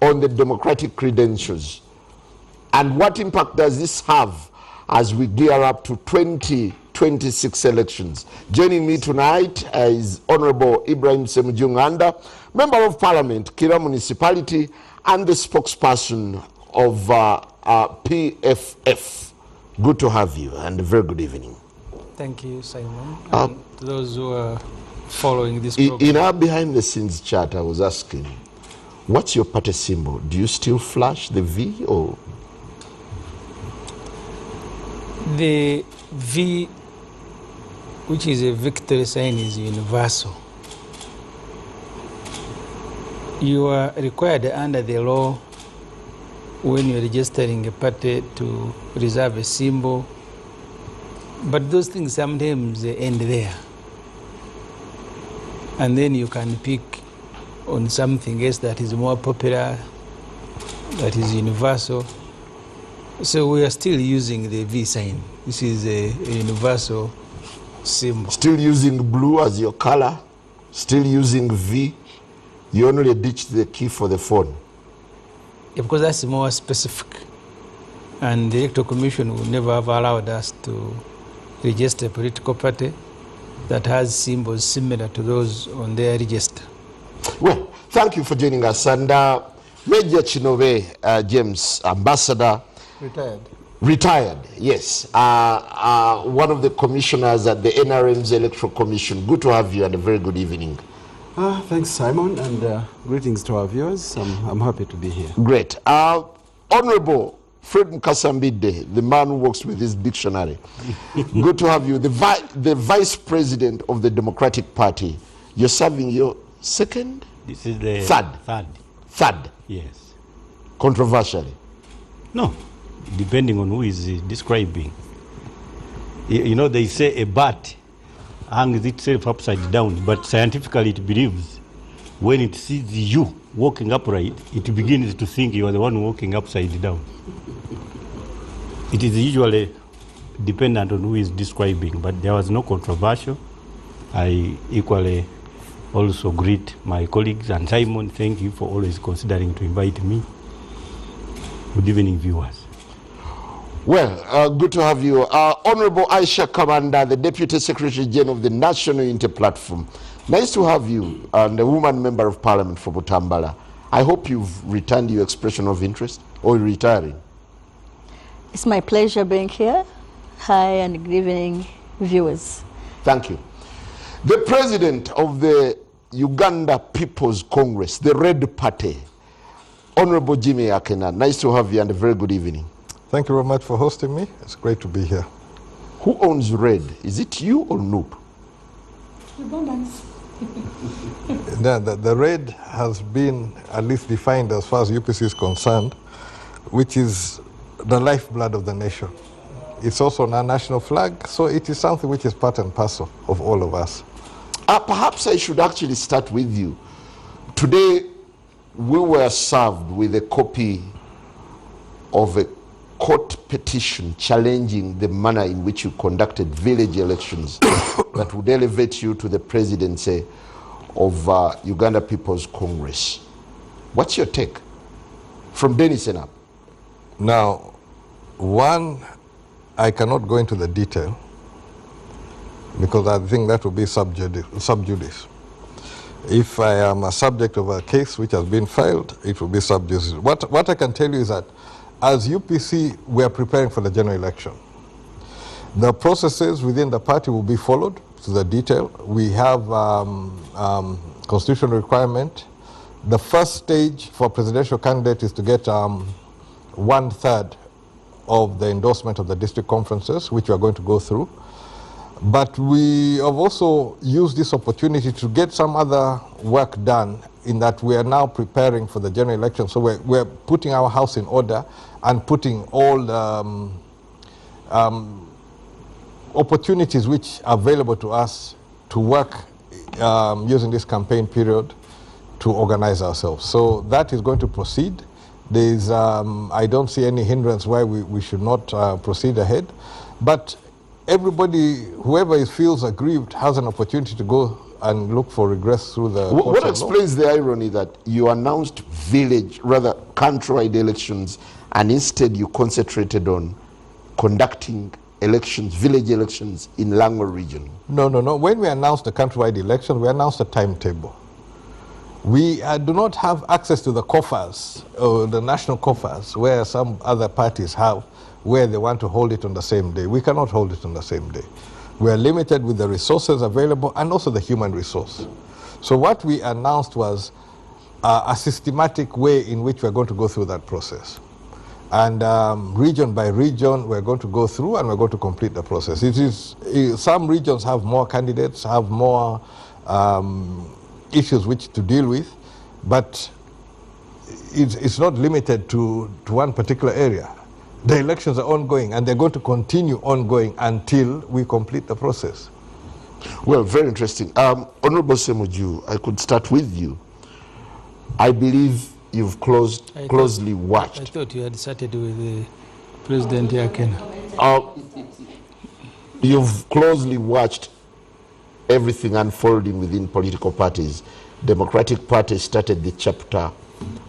on the democratic credentials? And what impact does this have as we gear up to 2026 elections? Joining me tonight is Honorable Ibrahim Semujunganda, Member of Parliament, Kira Municipality, and the spokesperson of PFF. Good to have you, and a very good evening. Thank you, Simon. And to those who are following this program. In our behind-the-scenes chat, I was asking, what's your party symbol? Do you still flash the V, or? The V, which is a victory sign, is universal. You are required under the law, when you're registering a party, to reserve a symbol, but those things sometimes end there. And then you can pick on something else that is more popular, that is universal. So we are still using the V sign. This is a universal symbol. Still using blue as your color? Still using V? You only ditched the key for the phone? Yeah, because that's more specific. And the Electoral Commission would never have allowed us to register a political party that has symbols similar to those on their register. Well, thank you for joining us. And Major Chinove James, Ambassador. Retired, yes. One of the commissioners at the NRM's Electoral Commission. Good to have you, and a very good evening. Thanks, Simon, and greetings to our viewers. I'm happy to be here. Great. Honorable Fred Mukasambide, the man who works with his dictionary. Good to have you. The Vice President of the Democratic Party. You're serving your second? This is the third. Third? Yes. Controversially? No, depending on who is describing. You know, they say a bat hangs itself upside down, but scientifically it believes when it sees you walking upright, it begins to think you are the one walking upside down. It is usually dependent on who is describing, but there was no controversial. I equally also greet my colleagues, and Simon, thank you for always considering to invite me. Good evening, viewers. Well, good to have you. Honorable Aisha Kamanda, the Deputy Secretary General of the National Unity Platform. Nice to have you, and a woman member of Parliament for Butambala. I hope you've returned your expression of interest, or retiring. It's my pleasure being here. Hi, and good evening, viewers. Thank you. The President of the Uganda People's Congress, the Red Party, Honorable Jimmy Akena. Nice to have you, and a very good evening. Thank you very much for hosting me. It's great to be here. Who owns Red? Is it you or NUP? Ugandans. The Red has been at least defined as far as UPC is concerned, which is the lifeblood of the nation. It's also our national flag, so it is something which is part and parcel of all of us. Perhaps I should actually start with you. Today, we were served with a copy of a court petition challenging the manner in which you conducted village elections that would elevate you to the presidency of Uganda People's Congress. What's your take from Denison up? Now, one, I cannot go into the detail because I think that would be sub judice. If I am a subject of a case which has been filed, it will be sub judice. What I can tell you is that as UPC, we are preparing for the general election. The processes within the party will be followed to the detail. We have constitutional requirement. The first stage for presidential candidate is to get 1/3 of the endorsement of the district conferences, which we are going to go through. But we have also used this opportunity to get some other work done, in that we are now preparing for the general election. So we're putting our house in order and putting all the opportunities which are available to us to work using this campaign period to organize ourselves. So that is going to proceed. There's, I don't see any hindrance why we should not proceed ahead. But everybody, whoever feels aggrieved, has an opportunity to go and look for regress through the What explains the irony that you announced countrywide elections, and instead you concentrated on conducting elections, village elections in Langor region? No. When we announced the countrywide elections, we announced a timetable. We do not have access to the coffers, or the national coffers, where some other parties have, where they want to hold it on the same day. We cannot hold it on the same day. We are limited with the resources available and also the human resource. So what we announced was a systematic way in which we're going to go through that process. And region by region, we're going to go through and we're going to complete the process. Some regions have more candidates, have more issues which to deal with, but it's not limited to one particular area. The elections are ongoing, and they're going to continue ongoing until we complete the process. Well, very interesting. Honorable Semuju, I could start with you. I believe you've closely watched. I thought you had started with President Yakena. You've closely watched everything unfolding within political parties. Democratic Party started the chapter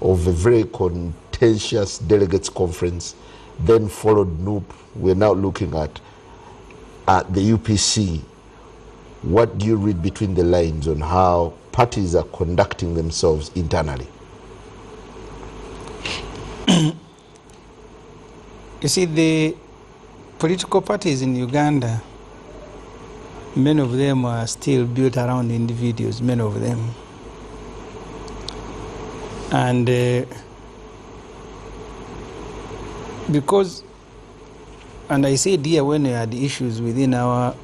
of a very contentious delegates conference, then followed NUP. We're now looking at the UPC. What do you read between the lines on how parties are conducting themselves internally? You see, the political parties in Uganda, many of them are still built around individuals, many of them. And because, and I said here when we had issues within our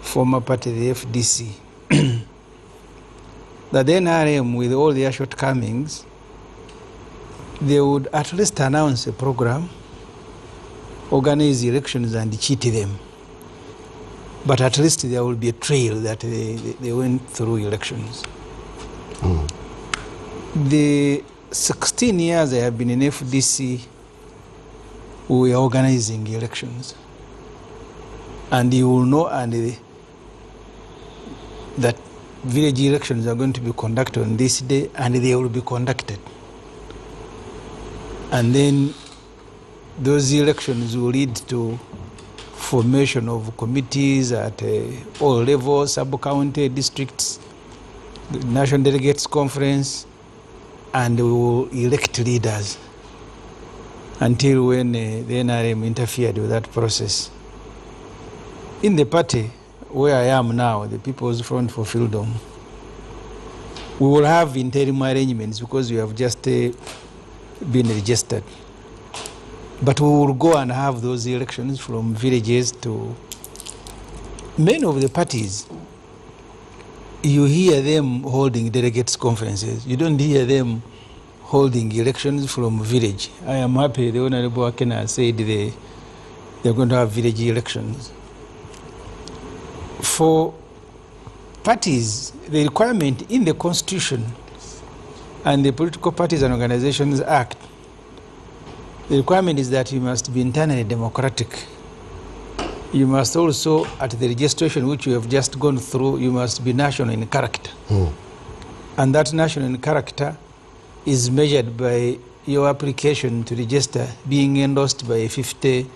former party, the FDC, that the NRM, with all their shortcomings, they would at least announce a program, organize elections and cheat them. But at least there will be a trail that they went through elections. The 16 years I have been in FDC, we were organizing elections. And you will know that village elections are going to be conducted on this day, and they will be conducted. And then those elections will lead to formation of committees at all levels, sub-county, districts, the National Delegates Conference, and we will elect leaders until when the NRM interfered with that process. In the party where I am now, the People's Front for Freedom, we will have interim arrangements because we have just been registered. But we will go and have those elections from villages to many of the parties. You hear them holding delegates conferences. You don't hear them holding elections from village. I am happy the Honorable Akena said they're going to have village elections. For parties, the requirement in the Constitution and the Political Parties and Organizations Act, the requirement is that you must be internally democratic. You must also, at the registration which you have just gone through, you must be national in character. And that national in character is measured by your application to register being endorsed by 50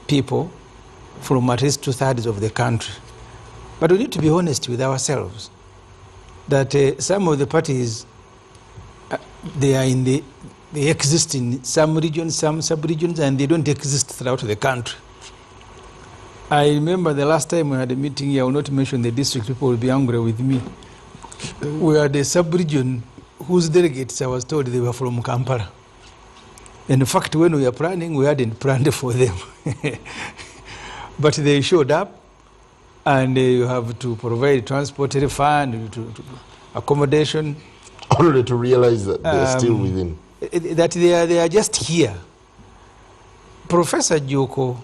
people from at least 2/3 of the country. But we need to be honest with ourselves that some of the parties, they exist in some regions, some sub-regions, and they don't exist throughout the country. I remember the last time we had a meeting here, I will not mention the district, people will be angry with me. We had a sub-region whose delegates, I was told they were from Kampala. In fact, when we were planning, we hadn't planned for them. But they showed up, and you have to provide transport refund, to accommodation. Only to realize that they're still within. That they are just here. Professor Joko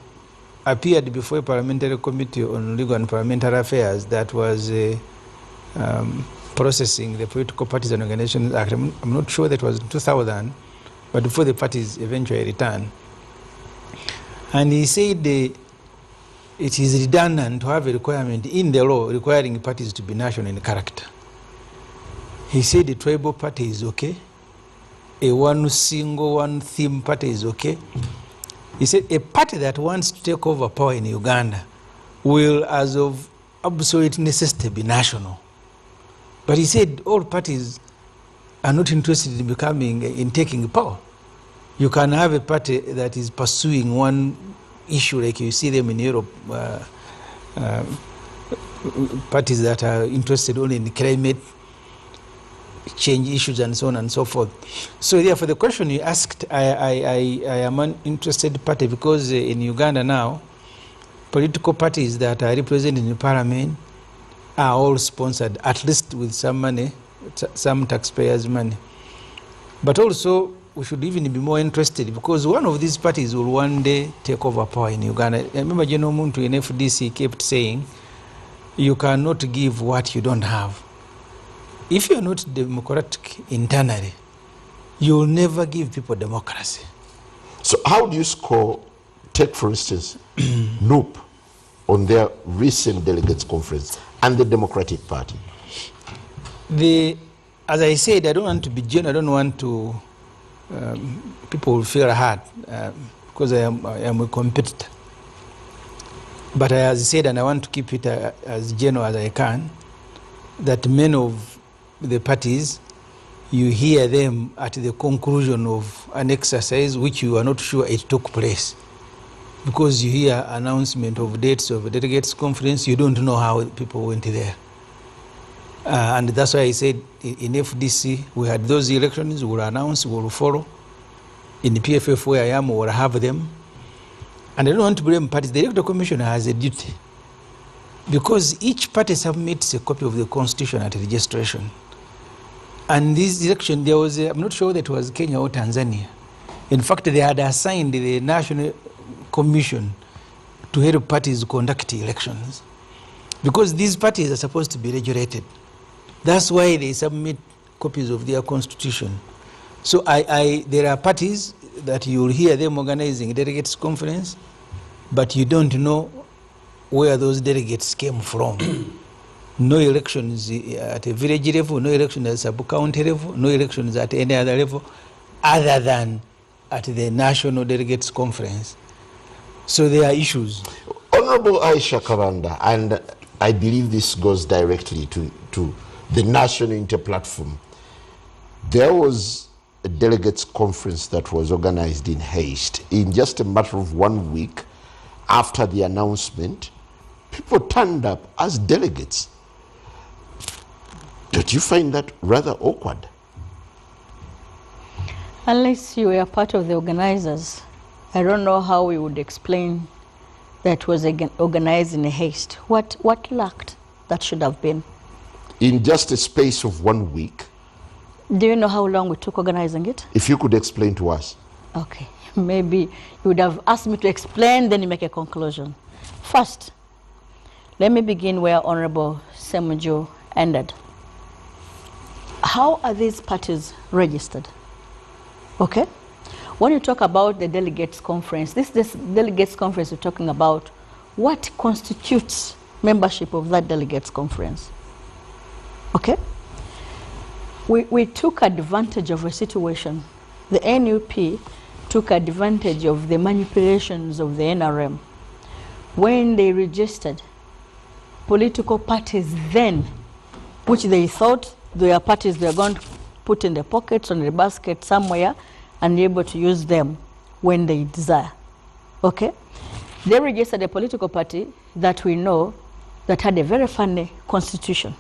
appeared before a parliamentary committee on legal and parliamentary affairs that was processing the Political Parties and Organizations Act. I'm not sure that was in 2000, but before the parties eventually return. And he said it is redundant to have a requirement in the law requiring parties to be national in character. He said the tribal party is okay, a one theme party is okay. He said a party that wants to take over power in Uganda will, as of absolute necessity, be national. But he said all parties are not interested in taking power. You can have a party that is pursuing one issue, like you see them in Europe, parties that are interested only in climate change issues and so on and so forth. So therefore the question you asked, I am an interested party because in Uganda now, political parties that are represented in parliament are all sponsored, at least with some money, some taxpayers' money. But also, we should even be more interested because one of these parties will one day take over power in Uganda. I remember General Muntu in FDC kept saying, you cannot give what you don't have. If you're not democratic internally, you will never give people democracy. So how do you score, take for instance, NUP on their recent delegates conference and the Democratic Party? As I said, I don't want to be general, I don't want to, people will feel hard because I am a competitor. But as I said, and I want to keep it as general as I can, that many of the parties, you hear them at the conclusion of an exercise which you are not sure it took place. Because you hear announcement of dates of a delegates conference, you don't know how people went there. And that's why I said in FDC, we had those elections, we will announce, we will follow. In the PFF where I am, we will have them. And I don't want to blame parties. The Electoral Commission has a duty. Because each party submits a copy of the Constitution at registration. And this election, there was, I'm not sure that it was Kenya or Tanzania. In fact, they had assigned the National Commission to help parties conduct elections. Because these parties are supposed to be regulated. That's why they submit copies of their constitution. So there are parties that you'll hear them organizing a delegates conference, but you don't know where those delegates came from. No elections at a village level, no elections at a sub-county level, no elections at any other level, other than at the National Delegates Conference. So there are issues. Honorable Aisha Kabanda, and I believe this goes directly to the National Inter-Platform. There was a delegates conference that was organized in haste. In just a matter of 1 week after the announcement, people turned up as delegates. Don't you find that rather awkward? Unless you were part of the organizers, I don't know how we would explain that was organized in haste. What lacked that should have been? In just a space of 1 week. Do you know how long we took organizing it? If you could explain to us. Okay, maybe you would have asked me to explain, then you make a conclusion. First, let me begin where Honorable Semuju ended. How are these parties registered? Okay? When you talk about the delegates conference, this delegates conference we're talking about, what constitutes membership of that delegates conference? Okay? We took advantage of a situation. The NUP took advantage of the manipulations of the NRM when they registered political parties then, which they thought they are parties they are going to put in the pockets, on the basket somewhere, and be able to use them when they desire. Okay? They registered a political party that we know that had a very funny constitution.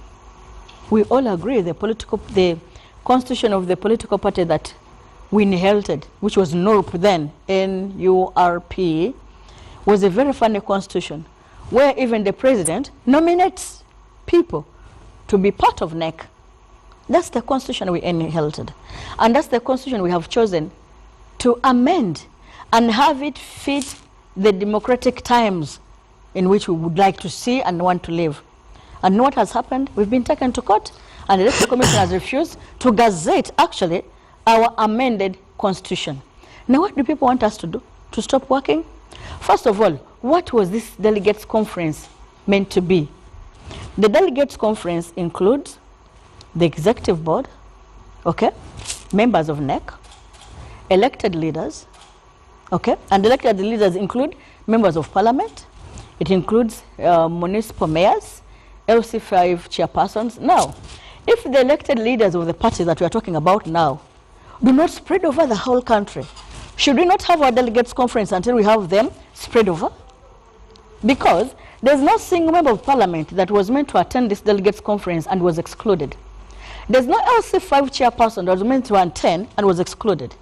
We all agree the constitution of the political party that we inherited, which was NUP then, NURP, was a very funny constitution where even the president nominates people to be part of NEC. That's the constitution we inherited. And that's the constitution we have chosen to amend and have it fit the democratic times in which we would like to see and want to live. And what has happened? We've been taken to court, and the Electoral Commission has refused to gazette, actually, our amended constitution. Now, what do people want us to do? To stop working? First of all, what was this delegates conference meant to be? The delegates conference includes the executive board, okay, members of NEC, elected leaders, okay, and elected leaders include members of parliament. It includes municipal mayors, LC5 chairpersons. Now, if the elected leaders of the party that we are talking about now do not spread over the whole country, should we not have our delegates conference until we have them spread over? Because there's no single member of parliament that was meant to attend this delegates conference and was excluded. There's no LC5 chairperson that was meant to attend and was excluded.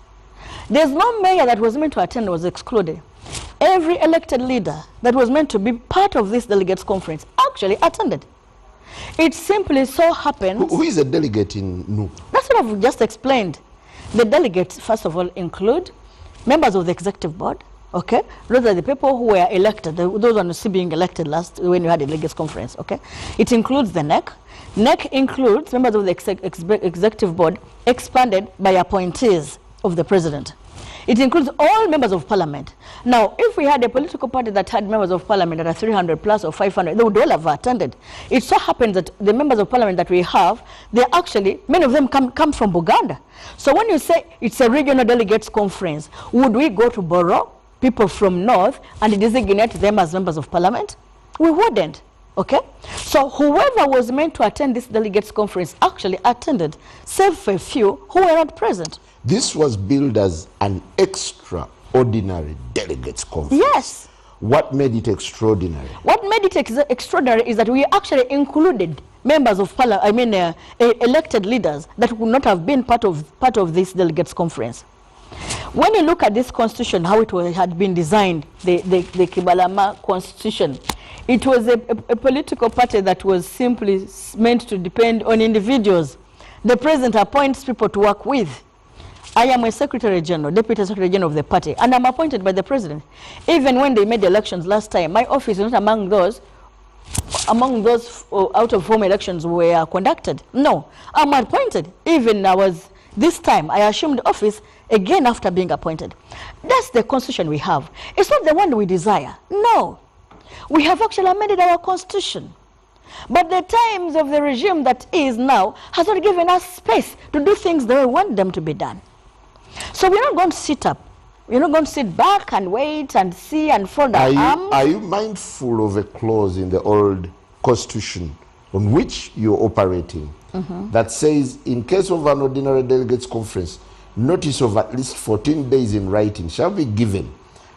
There's no mayor that was meant to attend and was excluded. Every elected leader that was meant to be part of this delegates conference actually attended. It simply so happens... Who is a delegate in NUP? That's what I've just explained. The delegates, first of all, include members of the executive board, okay? Those are the people who were elected, those ones see being elected last when you had a delegates conference, okay? It includes the NEC. NEC includes members of the executive board expanded by appointees of the president. It includes all members of parliament. Now, if we had a political party that had members of parliament that are 300 plus or 500, they would all have attended. It so happens that the members of parliament that we have, they actually, many of them come from Buganda. So when you say it's a regional delegates conference, would we go to borrow people from north and designate them as members of parliament? We wouldn't, okay? So whoever was meant to attend this delegates conference actually attended, save for a few who were not present. This was billed as an extraordinary delegates conference. Yes. What made it extraordinary? What made it extraordinary is that we actually included members of parliament, elected leaders that would not have been part of this delegates conference. When you look at this constitution, how it had been designed, the Kibalama constitution, it was a political party that was simply meant to depend on individuals. The president appoints people to work with. I am a secretary general, deputy secretary general of the party, and I'm appointed by the president. Even when they made the elections last time, my office is not among those out of whom elections were conducted. No, I'm appointed. Even this time, I assumed office again after being appointed. That's the constitution we have. It's not the one we desire. No, we have actually amended our constitution. But the times of the regime that is now has not given us space to do things the way we want them to be done. So we're not going to sit up. We're not going to sit back and wait and see and fold our arms. Are you mindful of a clause in the old constitution on which you're operating that says in case of an ordinary delegates conference, notice of at least 14 days in writing shall be given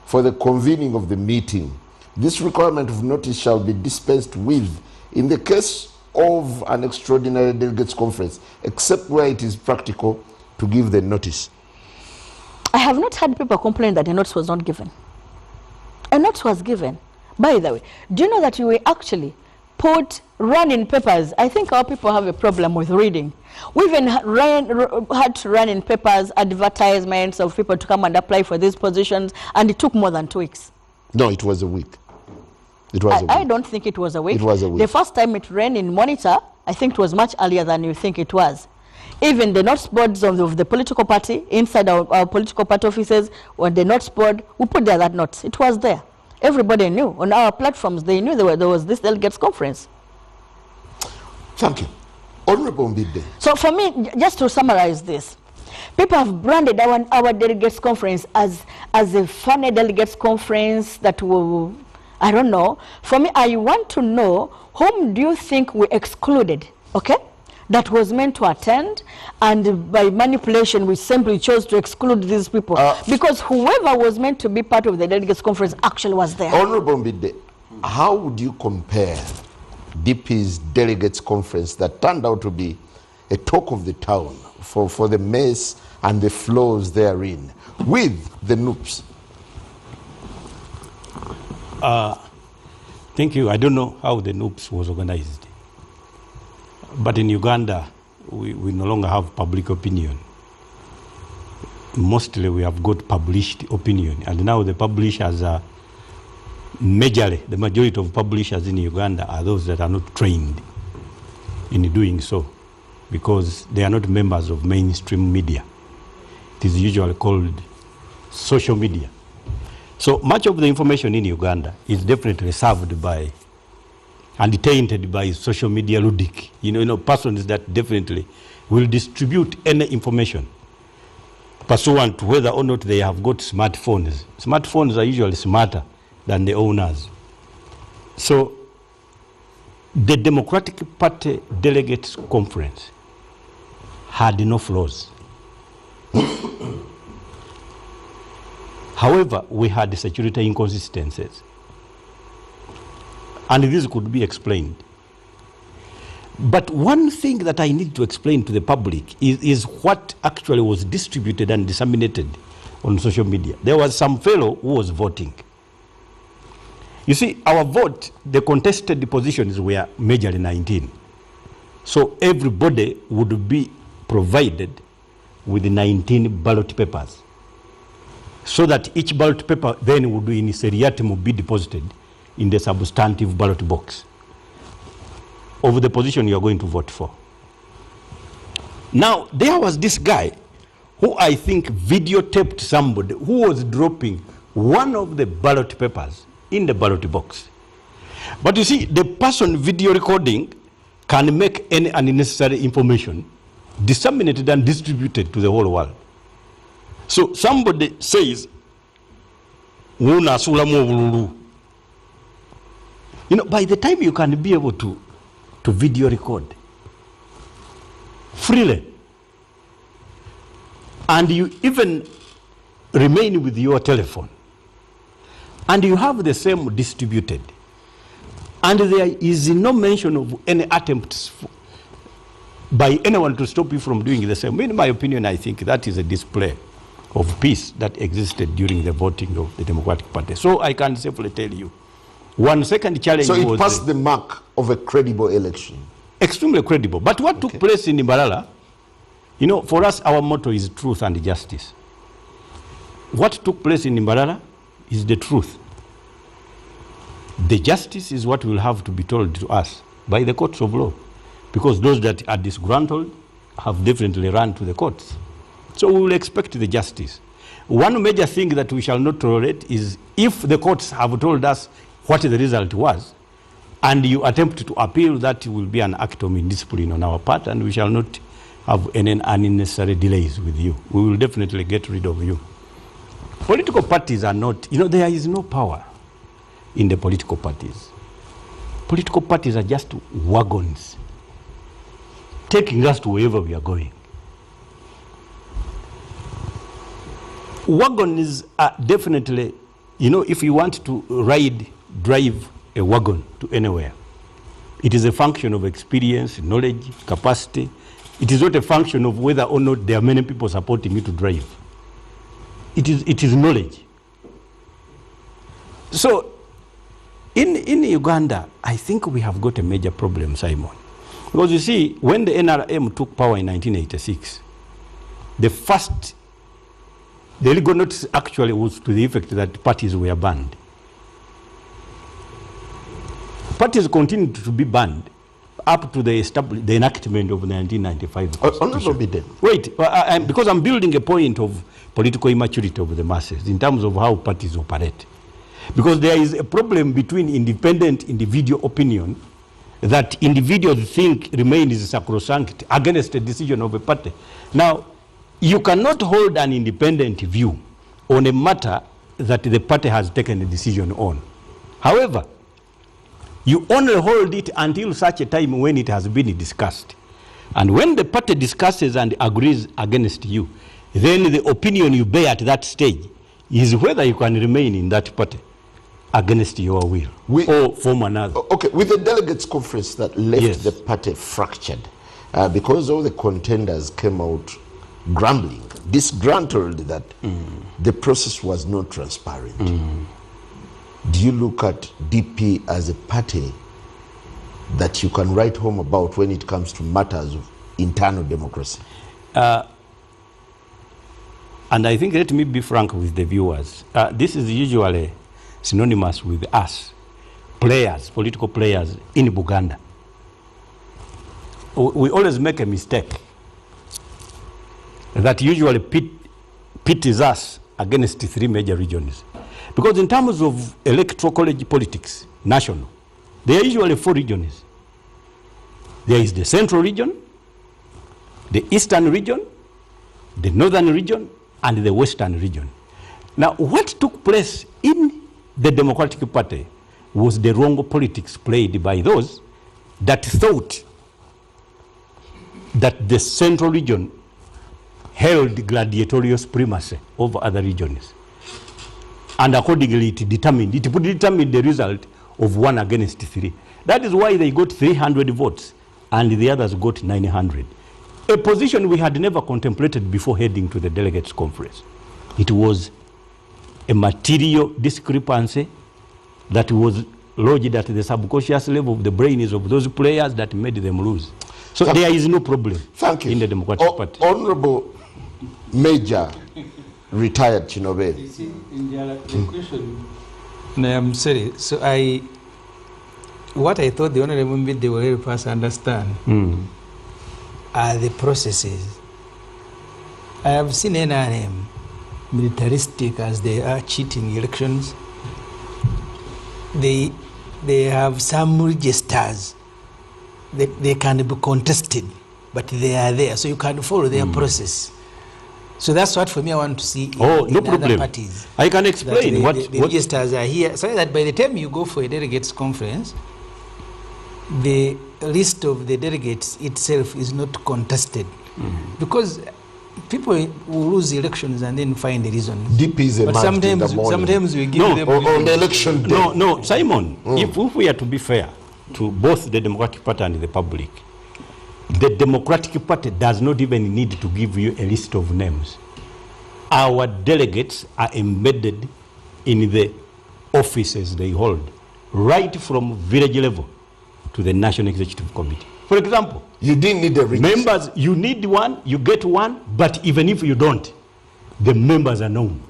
for the convening of the meeting. This requirement of notice shall be dispensed with in the case of an extraordinary delegates conference, except where it is practical to give the notice. I have not had people complain that a notice was not given. A notice was given. By the way, do you know that we actually put run-in papers? I think our people have a problem with reading. We even had to run in papers advertisements of people to come and apply for these positions, and it took more than 2 weeks. No, it was a week. It was a week. I don't think it was a week. It was a week. The first time it ran in Monitor, I think it was much earlier than you think it was. Even the notice boards of the political party, inside our political party offices, or the notice board, we put there that note. It was there. Everybody knew. On our platforms, they knew there was this delegates conference. Thank you. Honorable Mbide. So for me, just to summarize this, people have branded our delegates conference as a funny delegates conference that will, I don't know. For me, I want to know whom do you think we excluded, okay? That was meant to attend, and by manipulation we simply chose to exclude these people because whoever was meant to be part of the delegates conference actually was there. Honorable Mbide, how would you compare DP's delegates conference that turned out to be a talk of the town for the mess and the flows therein with the NUPs? Thank you. I don't know how the NUPs was organized. But in Uganda, we no longer have public opinion. Mostly we have got published opinion. And now the publishers are majorly, the majority of publishers in Uganda are those that are not trained in doing so, because they are not members of mainstream media. It is usually called social media. So much of the information in Uganda is definitely served by and tainted by social media ludic. Persons that definitely will distribute any information pursuant to whether or not they have got smartphones. Smartphones are usually smarter than the owners. So the Democratic Party Delegates Conference had no flaws. However, we had security inconsistencies. And this could be explained. But one thing that I need to explain to the public is what actually was distributed and disseminated on social media. There was some fellow who was voting. You see, our vote, the contested positions were majorly 19. So everybody would be provided with 19 ballot papers, so that each ballot paper then would in seriatim be deposited in the substantive ballot box of the position you are going to vote for. Now, there was this guy who I think videotaped somebody who was dropping one of the ballot papers in the ballot box. But you see, the person video recording can make any unnecessary information disseminated and distributed to the whole world. So somebody says, by the time you can be able to video record freely, and you even remain with your telephone, and you have the same distributed, and there is no mention of any attempts by anyone to stop you from doing the same. In my opinion, I think that is a display of peace that existed during the voting of the Democratic Party. So I can safely tell you, one second challenge was... So it passed the mark of a credible election? Extremely credible. But what took place in Mbarara, for us, our motto is truth and justice. What took place in Mbarara is the truth. The justice is what will have to be told to us by the courts of law, because those that are disgruntled have definitely run to the courts. So we will expect the justice. One major thing that we shall not tolerate is if the courts have told us what the result was, and you attempt to appeal, that will be an act of indiscipline on our part, and we shall not have any unnecessary delays with you. We will definitely get rid of you. Political parties are not, there is no power in the political parties. Political parties are just wagons taking us to wherever we are going. Wagons are definitely, if you want to drive a wagon to anywhere, it is a function of experience, knowledge, capacity. It is not a function of whether or not there are many people supporting you to drive. It is knowledge. So in Uganda, I think we have got a major problem, Simon. Because you see, when the NRM took power in 1986, the legal notice actually was to the effect that parties were banned. Parties continued to be banned up to the enactment of the 1995. Wait, because I'm building a point of political immaturity of the masses in terms of how parties operate. Because there is a problem between independent individual opinion that individuals think remains sacrosanct against the decision of a party. Now, you cannot hold an independent view on a matter that the party has taken a decision on. However, you only hold it until such a time when it has been discussed. And when the party discusses and agrees against you, then the opinion you bear at that stage is whether you can remain in that party against your will or form another. Okay, with the delegates conference that left the party fractured, because all the contenders came out grumbling, disgruntled that the process was not transparent. Do you look at DP as a party that you can write home about when it comes to matters of internal democracy? And I think, let me be frank with the viewers, this is usually synonymous with us, players, political players in Buganda. We always make a mistake that usually pit pities us against 3 major regions. Because in terms of electoral college politics, national, there are usually 4 regions. There is the central region, the eastern region, the northern region, and the western region. Now, what took place in the Democratic Party was the wrong politics played by those that thought that the central region held gladiatorial supremacy over other regions. And accordingly, it determined the result of 1 against 3. That is why they got 300 votes and the others got 900. A position we had never contemplated before heading to the delegates conference. It was a material discrepancy that was lodged at the subconscious level of the brains of those players that made them lose. So there is no problem in the Democratic Party. Honorable Major retired Chinobe. You see, the question, no, I'm sorry. So what I thought the Honorable Mbide will help us understand are the processes. I have seen NRM militaristic as they are cheating elections. They have some registers. They can be contested, but they are there, so you can follow their process. So that's what for me I want to see in other parties. I can explain what registers are here, so that by the time you go for a delegates conference, the list of the delegates itself is not contested, because people will lose elections and then find the reason. DP but sometimes we give them on the election day. No, Simon. If we are to be fair to both the Democratic Party and the public, the Democratic Party does not even need to give you a list of names. Our delegates are embedded in the offices they hold, right from village level to the National Executive Committee. For example, you didn't need the members. You need one, you get one, but even if you don't, the members are known.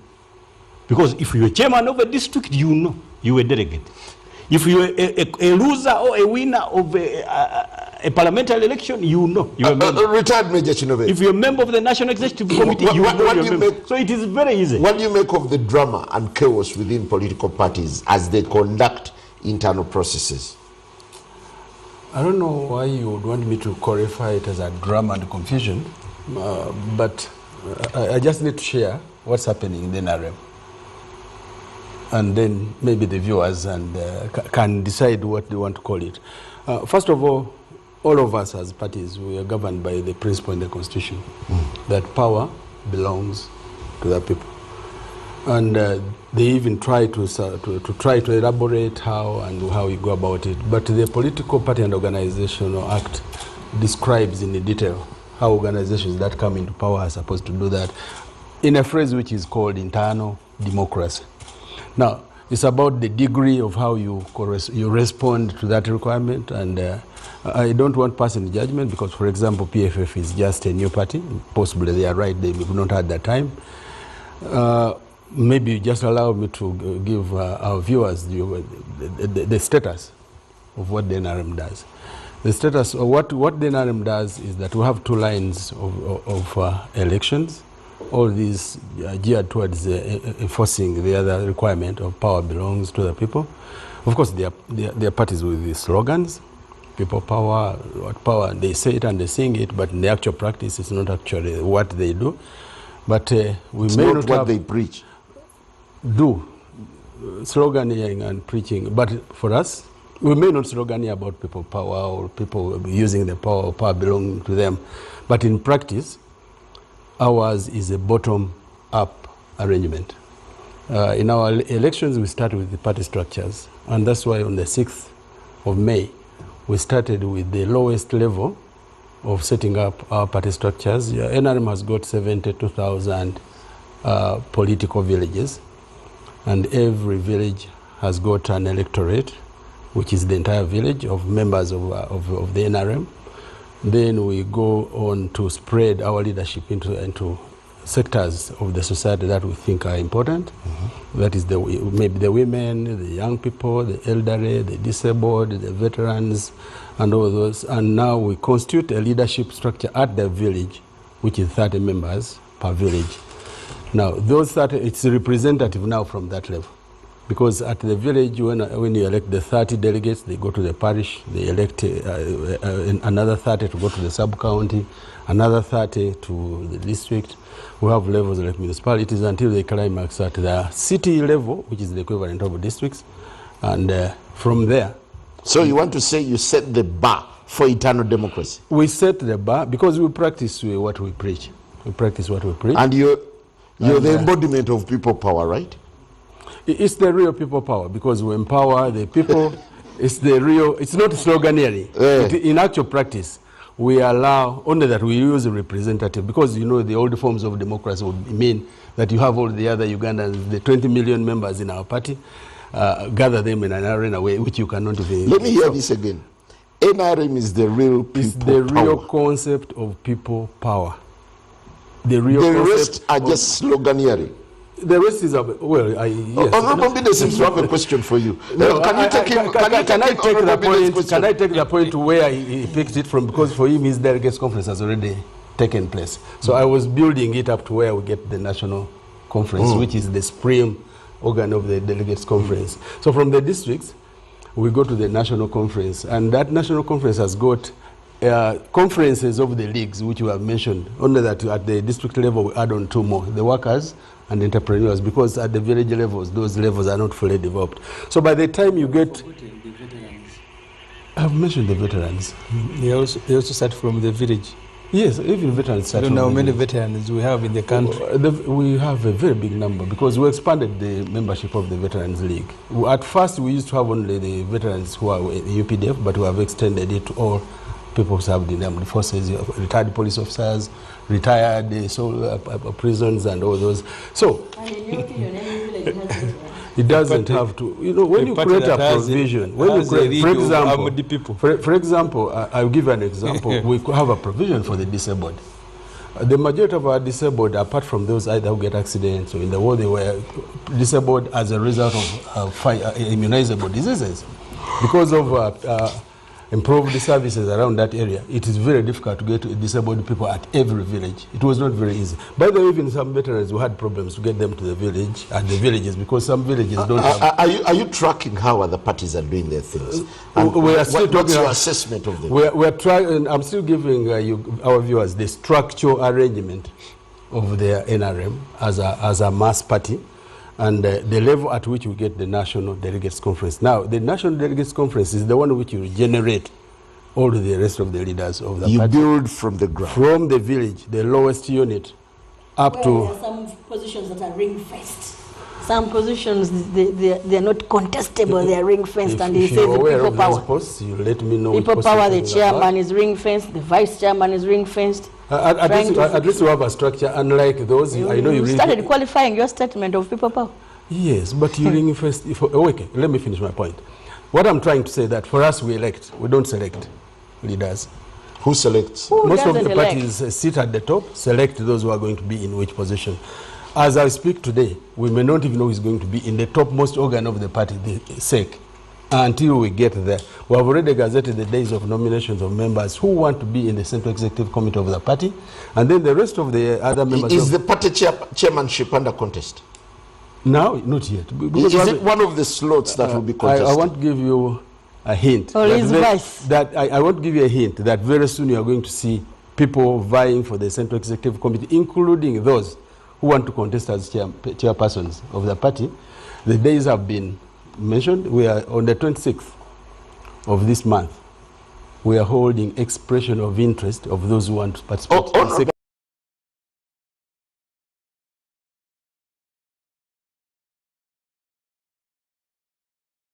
Because if you're chairman of a district, you know you are a delegate. If you're a loser or a winner of a parliamentary election, you know you are a member. Retired Major Chinove. If you're a member of the National Executive Committee, you know you're a member. So it is very easy. What do you make of the drama and chaos within political parties as they conduct internal processes? I don't know why you would want me to qualify it as a drama and confusion, but I just need to share what's happening in the NRM. And then maybe the viewers can decide what they want to call it. First of all of us as parties, we are governed by the principle in the Constitution that power belongs to the people. And they even try to elaborate how we go about it. But the Political Party and Organizational Act describes in detail how organizations that come into power are supposed to do that in a phrase which is called internal democracy. Now, it's about the degree of how you respond to that requirement, and I don't want passing judgment because, for example, PFF is just a new party. Possibly they are right, they have not had that time. Maybe you just allow me to give our viewers the status of what the NRM does. The status of what the NRM does is that we have 2 lines of elections. All these geared towards enforcing the other requirement of power belongs to the people. Of course, they are parties with the slogans, people power, what power, they say it and they sing it, but in the actual practice, it's not actually what they do. But we it's may not not what have they preach. Do sloganeering and preaching, but for us, we may not slogan about people power or people using the power belonging to them, but in practice, ours is a bottom-up arrangement. In our elections, we start with the party structures, and that's why on the 6th of May, we started with the lowest level of setting up our party structures. NRM has got 72,000 political villages, and every village has got an electorate, which is the entire village of members of the NRM. Then we go on to spread our leadership into sectors of the society that we think are important. That is maybe the women, the young people, the elderly, the disabled, the veterans, and all those. And now we constitute a leadership structure at the village, which is 30 members per village. Now, those 30, it's representative now from that level. Because at the village, when you elect the 30 delegates, they go to the parish, they elect another 30 to go to the sub-county, another 30 to the district. We have levels like municipalities until they climax at the city level, which is the equivalent of districts. And from there. So you want to say you set the bar for eternal democracy? We set the bar because we practice what we preach. We practice what we preach. And you're the embodiment of people power, right? It's the real people power because we empower the people. It's the real, it's not sloganeering. In actual practice, we allow only that we use a representative because you know the old forms of democracy would mean that you have all the other Ugandans, the 20 million members in our party, gather them in an arena way which you cannot even. Let me hear this again. NRM is the real people It's the real power. concept of people power. The real The rest are just sloganeering. The rest is, well, yes. Honorable Bide seems to have a question for you. Can I take the point to where he picked it from? Because for him, his delegates conference has already taken place. So I was building it up to where we get the national conference, which is the supreme organ of the delegates conference. So from the districts, we go to the national conference, and that national conference has got conferences of the leagues, which we have mentioned. Only that at the district level, we add on 2 more, the workers and entrepreneurs, because at the village levels, those levels are not fully developed. So by the time you get... I've mentioned the veterans. They also start from the village. Yes, even veterans start from the village. I don't know how many veterans we have in the country. We have a very big number because we expanded the membership of the Veterans League. At first, we used to have only the veterans who are UPDF, but we have extended it to all people who served in the armed forces, retired police officers, retired prisons and all those. So, it doesn't have to, you know, when you create a provision, for example, I'll give an example. We have a provision for the disabled. The majority of our disabled, apart from those either who get accidents or in the war, they were disabled as a result of immunizable diseases. Because of improved services around that area, it is very difficult to get disabled people at every village. It was not very easy. By the way, even some veterans who had problems to get them to the village, at the villages, because some villages don't have... Are you tracking how other parties are doing their things? We are still what's your assessment of them? We are trying, I'm still giving our viewers the structural arrangement of their NRM as a mass party, and the level at which we get the National Delegates Conference. Now, the National Delegates Conference is the one which will generate all the rest of the leaders of the party. You build from the ground. From the village, the lowest unit, up to... There are some positions that are ring-fenced. Some positions, they are not contestable, they are ring-fenced, and they say the people power. Posts, you let me know people power, the chairman is ring-fenced, the vice chairman is ringfenced. At least you have a structure, unlike those. I know you started qualifying your statement of people power. Yes, but you ring-fenced. Okay, let me finish my point. What I'm trying to say that for us, we elect, we don't select leaders. Who selects? Most of the parties sit at the top, select those who are going to be in which position. As I speak today, we may not even know who is going to be in the topmost organ of the party, the SEC, until we get there. We have already gazetted the days of nominations of members who want to be in the Central Executive Committee of the party, and then the rest of the other members... Is the party chairmanship under contest? No, not yet. Is it one of the slots that will be contested? I want to give you a hint. Or his vice. I want to give you a hint that very soon you are going to see people vying for the Central Executive Committee, including those who want to contest as chairpersons of the party. The days have been mentioned. We are on the 26th of this month. We are holding expression of interest of those who want to participate.